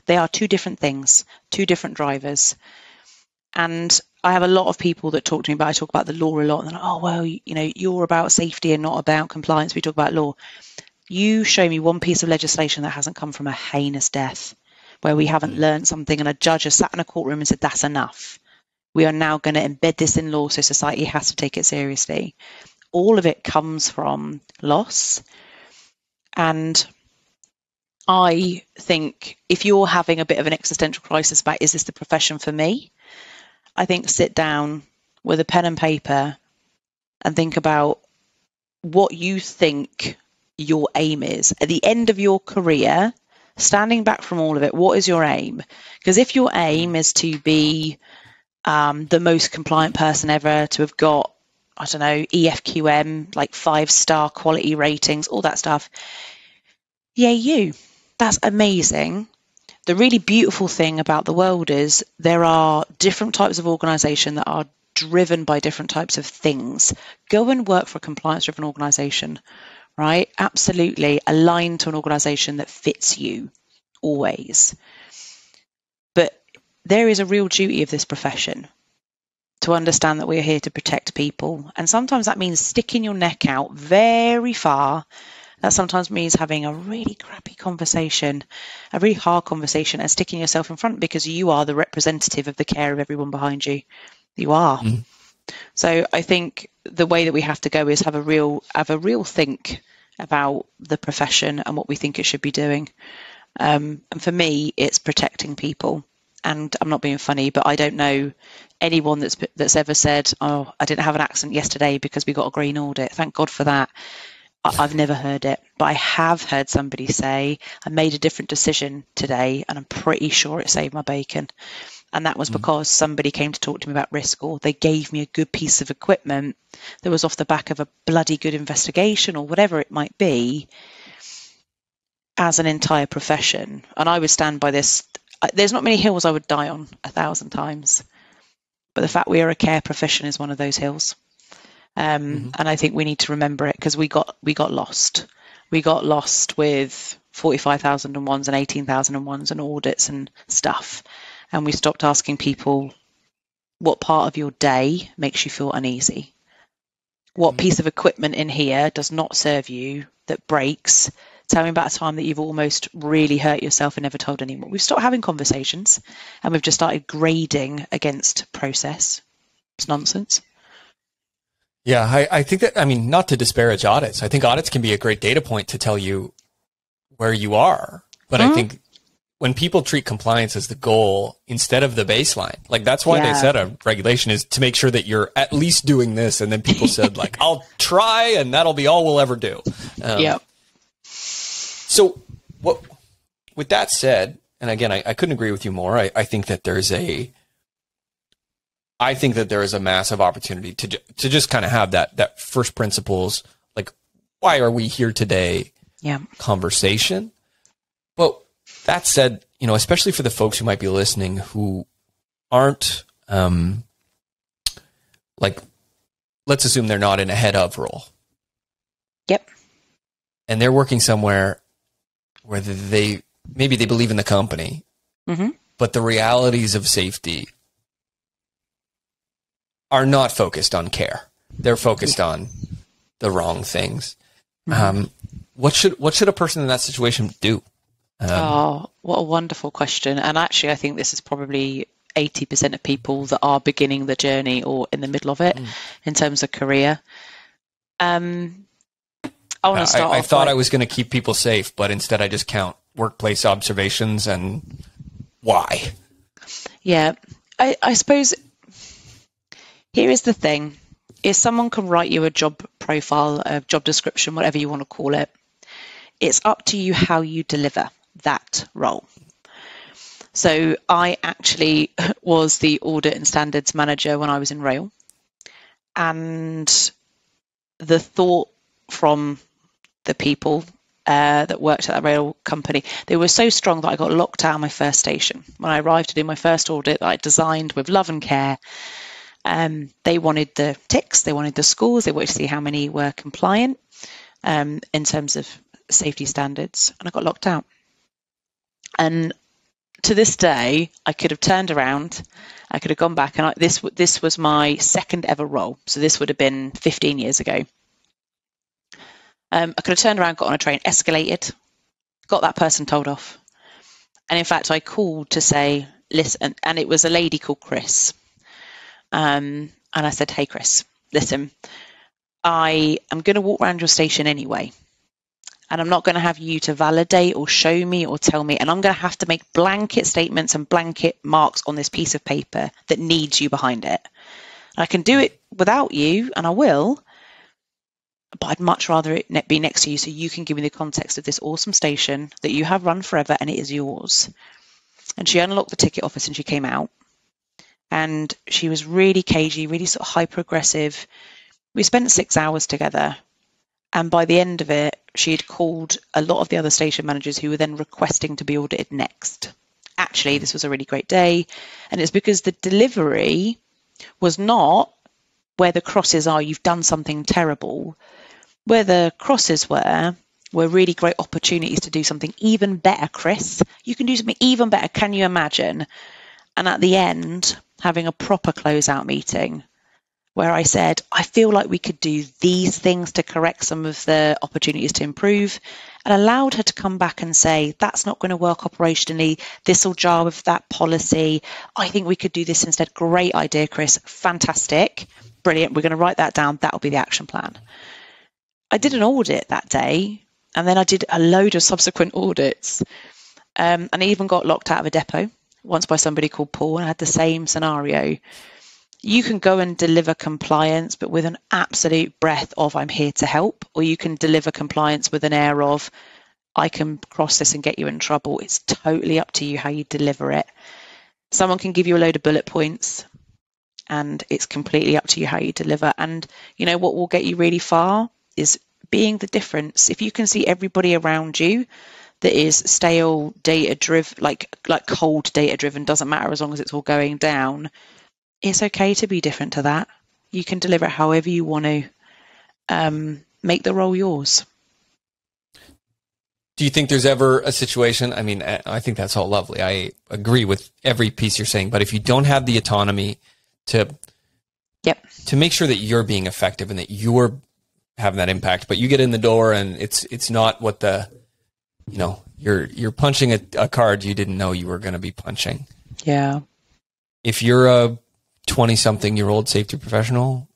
They are two different things, two different drivers. And I have a lot of people that talk to me about, I talk about the law a lot, and they're like, oh, well, you're about safety and not about compliance. We talk about law. You show me one piece of legislation that hasn't come from a heinous death, where we haven't learned something and a judge has sat in a courtroom and said, that's enough. We are now going to embed this in law, so society has to take it seriously. All of it comes from loss. And I think if you're having a bit of an existential crisis about, is this the profession for me? I think sit down with a pen and paper and think about what you think your aim is. At the end of your career, standing back from all of it, what is your aim? Because if your aim is to be the most compliant person ever, to have got, I don't know, EFQM, like 5-star quality ratings, all that stuff, that's amazing. The really beautiful thing about the world is there are different types of organisation that are driven by different types of things. Go and work for a compliance-driven organisation. Right? Absolutely aligned to an organization that fits you always. But there is a real duty of this profession to understand that we're here to protect people. And sometimes that means sticking your neck out very far That sometimes means having a really crappy conversation, a really hard conversation, and sticking yourself in front, because you are the representative of the care of everyone behind you. You are. Mm. So I think the way that we have to go is have a real think about the profession and what we think it should be doing. And for me, it's protecting people. And I'm not being funny, but I don't know anyone that's ever said, "Oh, I didn't have an accident yesterday because we got a green audit." Thank God for that. I've never heard it, but I have heard somebody say, "I made a different decision today, and I'm pretty sure it saved my bacon." And that was because somebody came to talk to me about risk, or they gave me a good piece of equipment that was off the back of a bloody good investigation, or whatever it might be, as an entire profession. And I would stand by this. There's not many hills I would die on 1,000 times, but the fact we are a care profession is one of those hills. And I think we need to remember it, because we got lost. We got lost with 45,001s and 18,001s and audits and stuff. And we stopped asking people, what part of your day makes you feel uneasy? What piece of equipment in here does not serve you, that breaks? Tell me about a time that you've almost really hurt yourself and never told anyone. We've stopped having conversations, and we've just started grading against process. It's nonsense. Yeah, I think that, I mean, not to disparage audits. I think audits can be a great data point to tell you where you are. But I think when people treat compliance as the goal instead of the baseline, like that's why they set a regulation, is to make sure that you're at least doing this. And then people said, like, I'll try, and that'll be all we'll ever do. So with that said, and again, I couldn't agree with you more. I think that there is a massive opportunity to just kind of have that first principles, like, why are we here today? Conversation. But that said, you know, especially for the folks who might be listening who aren't, like, let's assume they're not in a head of role. Yep. And they're working somewhere where maybe they believe in the company, but the realities of safety are not focused on care. They're focused on the wrong things. What should a person in that situation do? What a wonderful question. And actually, I think this is probably 80% of people that are beginning the journey or in the middle of it in terms of career. I thought I was going to keep people safe, but instead I just count workplace observations and why. Yeah, I suppose here is the thing. If someone can write you a job profile, a job description, whatever you want to call it, it's up to you how you deliver that role. So I actually was the audit and standards manager when I was in rail. And the thought from the people that worked at that rail company, they were so strong that I got locked out of my first station. When I arrived to do my first audit that I designed with love and care, they wanted the ticks, they wanted the scores, they wanted to see how many were compliant in terms of safety standards, and I got locked out. And to this day, I could have turned around, I could have gone back, and this was my second ever role, so this would have been 15 years ago. I could have turned around, got on a train, escalated, got that person told off. And in fact, I called to say, listen, and it was a lady called Chris. And I said, hey, Chris, listen, I am going to walk around your station anyway. And I'm not going to have you to validate or show me or tell me. And I'm going to have to make blanket statements and blanket marks on this piece of paper that needs you behind it. And I can do it without you, and I will. But I'd much rather it be next to you so you can give me the context of this awesome station that you have run forever and it is yours. And she unlocked the ticket office and she came out. And she was really cagey, really sort of hyper-aggressive. We spent 6 hours together. And by the end of it, she had called a lot of the other station managers who were then requesting to be audited next. Actually, this was a really great day. And it's because the delivery was not where the crosses are, you've done something terrible. Where the crosses were really great opportunities to do something even better, Chris. You can do something even better. Can you imagine? And at the end, having a proper closeout meeting where I said, I feel like we could do these things to correct some of the opportunities to improve, and allowed her to come back and say, that's not going to work operationally. This will jar with that policy. I think we could do this instead. Great idea, Chris. Fantastic. Brilliant. We're going to write that down. That'll be the action plan. I did an audit that day, and then I did a load of subsequent audits. And I even got locked out of a depot once by somebody called Paul, and I had the same scenario. You can go and deliver compliance, but with an absolute breath of I'm here to help, or you can deliver compliance with an air of I can cross this and get you in trouble. It's totally up to you how you deliver it. Someone can give you a load of bullet points, and it's completely up to you how you deliver. And you know what will get you really far is being the difference. If you can see everybody around you that is stale, data driven, like cold data driven, doesn't matter as long as it's all going down. It's okay to be different to that. You can deliver it however you want to. Make the role yours. Do you think there's ever a situation? I mean, I think that's all lovely. I agree with every piece you're saying, but if you don't have the autonomy to make sure that you're being effective and that you're having that impact, but you get in the door and it's not what you're punching a card you didn't know you were going to be punching. Yeah. If you're a 20-something-year-old safety professional,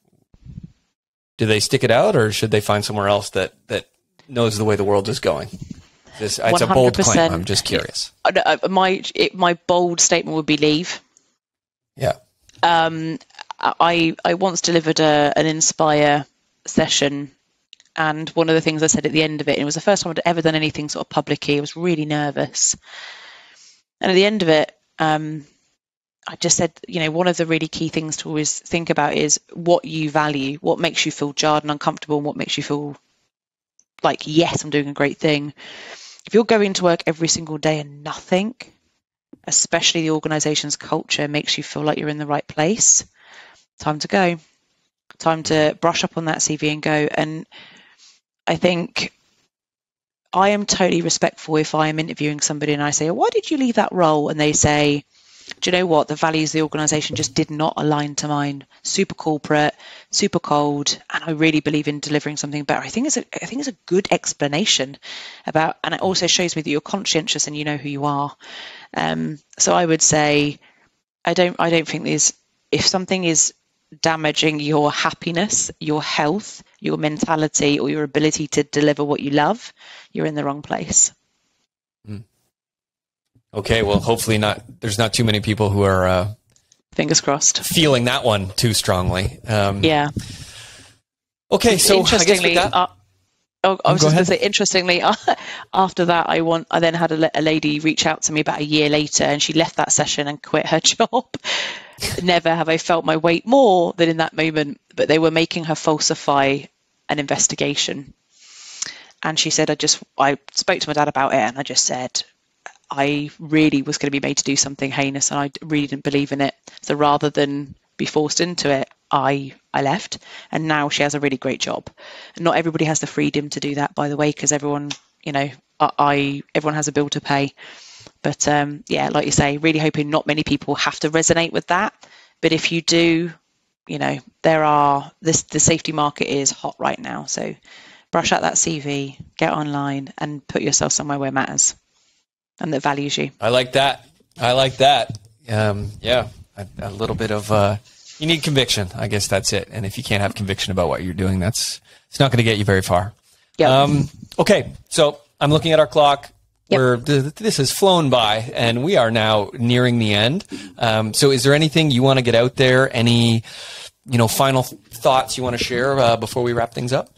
do they stick it out, or should they find somewhere else that knows the way the world is going? It's a bold claim. I'm just curious. My bold statement would be leave. Yeah. I once delivered an Inspire session, and one of the things I said at the end of it, and it was the first time I'd ever done anything sort of publicly. I was really nervous, and at the end of it, I just said, one of the really key things to always think about is what you value, what makes you feel jarred and uncomfortable, and what makes you feel like, yes, I'm doing a great thing. If you're going to work every single day and nothing, especially the organization's culture, makes you feel like you're in the right place, time to go. Time to brush up on that CV and go. And I think I am totally respectful if I am interviewing somebody and I say, why did you leave that role? And they say, do you know what? The values of the organisation just did not align to mine. Super corporate, super cold, and I really believe in delivering something better. I think it's a good explanation about, and it also shows me that you're conscientious and you know who you are. So I would say, I don't think if something is damaging your happiness, your health, your mentality, or your ability to deliver what you love, you're in the wrong place. Okay, well, hopefully not. There's not too many people who are fingers crossed feeling that one too strongly. Yeah. Okay, so interestingly, I was just going to say, interestingly, after that, I then had a lady reach out to me about a year later, and she left that session and quit her job. Never have I felt my weight more than in that moment. But they were making her falsify an investigation, and she said, I spoke to my dad about it, and I just said, I really was going to be made to do something heinous, and I really didn't believe in it. So rather than be forced into it, I left, and now she has a really great job. And not everybody has the freedom to do that, by the way, because everyone, everyone has a bill to pay. But like you say, really hoping not many people have to resonate with that. But if you do, the safety market is hot right now. So brush out that CV, get online, and put yourself somewhere where it matters and that values you. I like that. A little bit of you need conviction. I guess that's it. And if you can't have conviction about what you're doing, it's not going to get you very far. Yep. Okay, so I'm looking at our clock. Yep. This has flown by, and we are now nearing the end. So is there anything you want to get out there? Any, final thoughts you want to share before we wrap things up?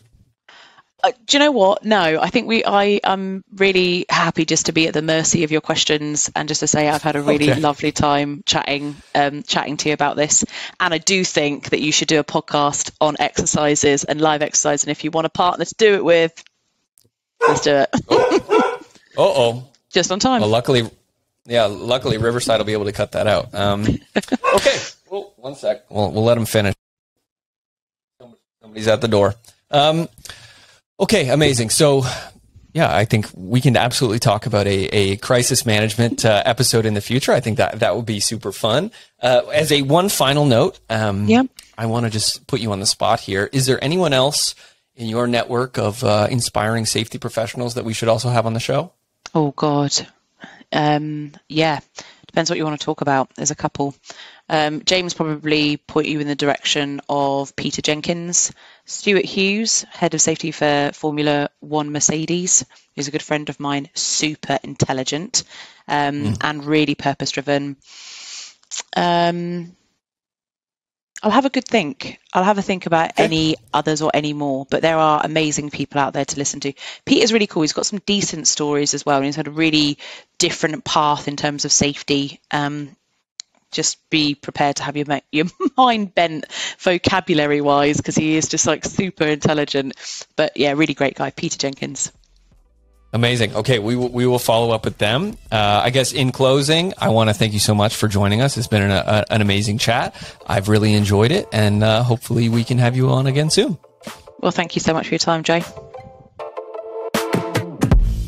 Do you know what? No, I think I am really happy just to be at the mercy of your questions, and just to say I've had a really lovely time chatting to you about this. And I do think that you should do a podcast on exercises and live exercise. And if you want a partner to do it with, let's do it. Just on time. Well, luckily Riverside will be able to cut that out. Okay. Well, one sec. We'll let him finish. Somebody's at the door. Okay, amazing. So Yeah, I think we can absolutely talk about a crisis management episode in the future. I think that would be super fun. As a one final note, I want to just put you on the spot here. Is there anyone else in your network of inspiring safety professionals that we should also have on the show? Oh, God. Yeah, depends what you want to talk about. There's a couple. James probably point you in the direction of Peter Jenkins. Stuart Hughes, head of safety for Formula One Mercedes, who's a good friend of mine, super intelligent and really purpose-driven. I'll have a good think. I'll have a think about any others or any more, but there are amazing people out there to listen to. Peter's really cool. He's got some decent stories as well, and he's had a really different path in terms of safety. Just be prepared to have your mind bent vocabulary-wise, because he is just like super intelligent. But yeah, really great guy, Peter Jenkins. Amazing. Okay, we will follow up with them. I guess in closing, I want to thank you so much for joining us. It's been an amazing chat. I've really enjoyed it, and hopefully we can have you on again soon. Well, thank you so much for your time, Jay.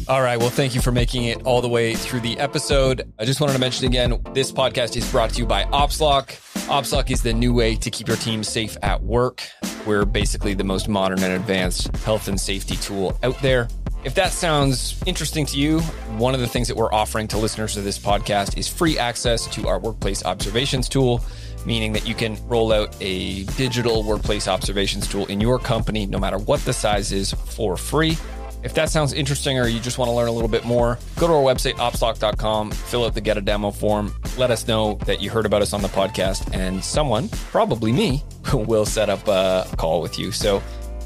All right. Well, thank you for making it all the way through the episode. I just wanted to mention again, this podcast is brought to you by Opslock. Opslock is the new way to keep your team safe at work. We're basically the most modern and advanced health and safety tool out there. If that sounds interesting to you, one of the things that we're offering to listeners of this podcast is free access to our workplace observations tool, meaning that you can roll out a digital workplace observations tool in your company, no matter what the size is, for free. If that sounds interesting or you just want to learn a little bit more, go to our website, opslock.com, fill out the Get a Demo form, let us know that you heard about us on the podcast, and someone, probably me, will set up a call with you. So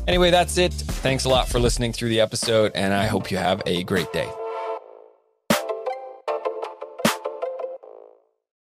anyway, that's it. Thanks a lot for listening through the episode, and I hope you have a great day.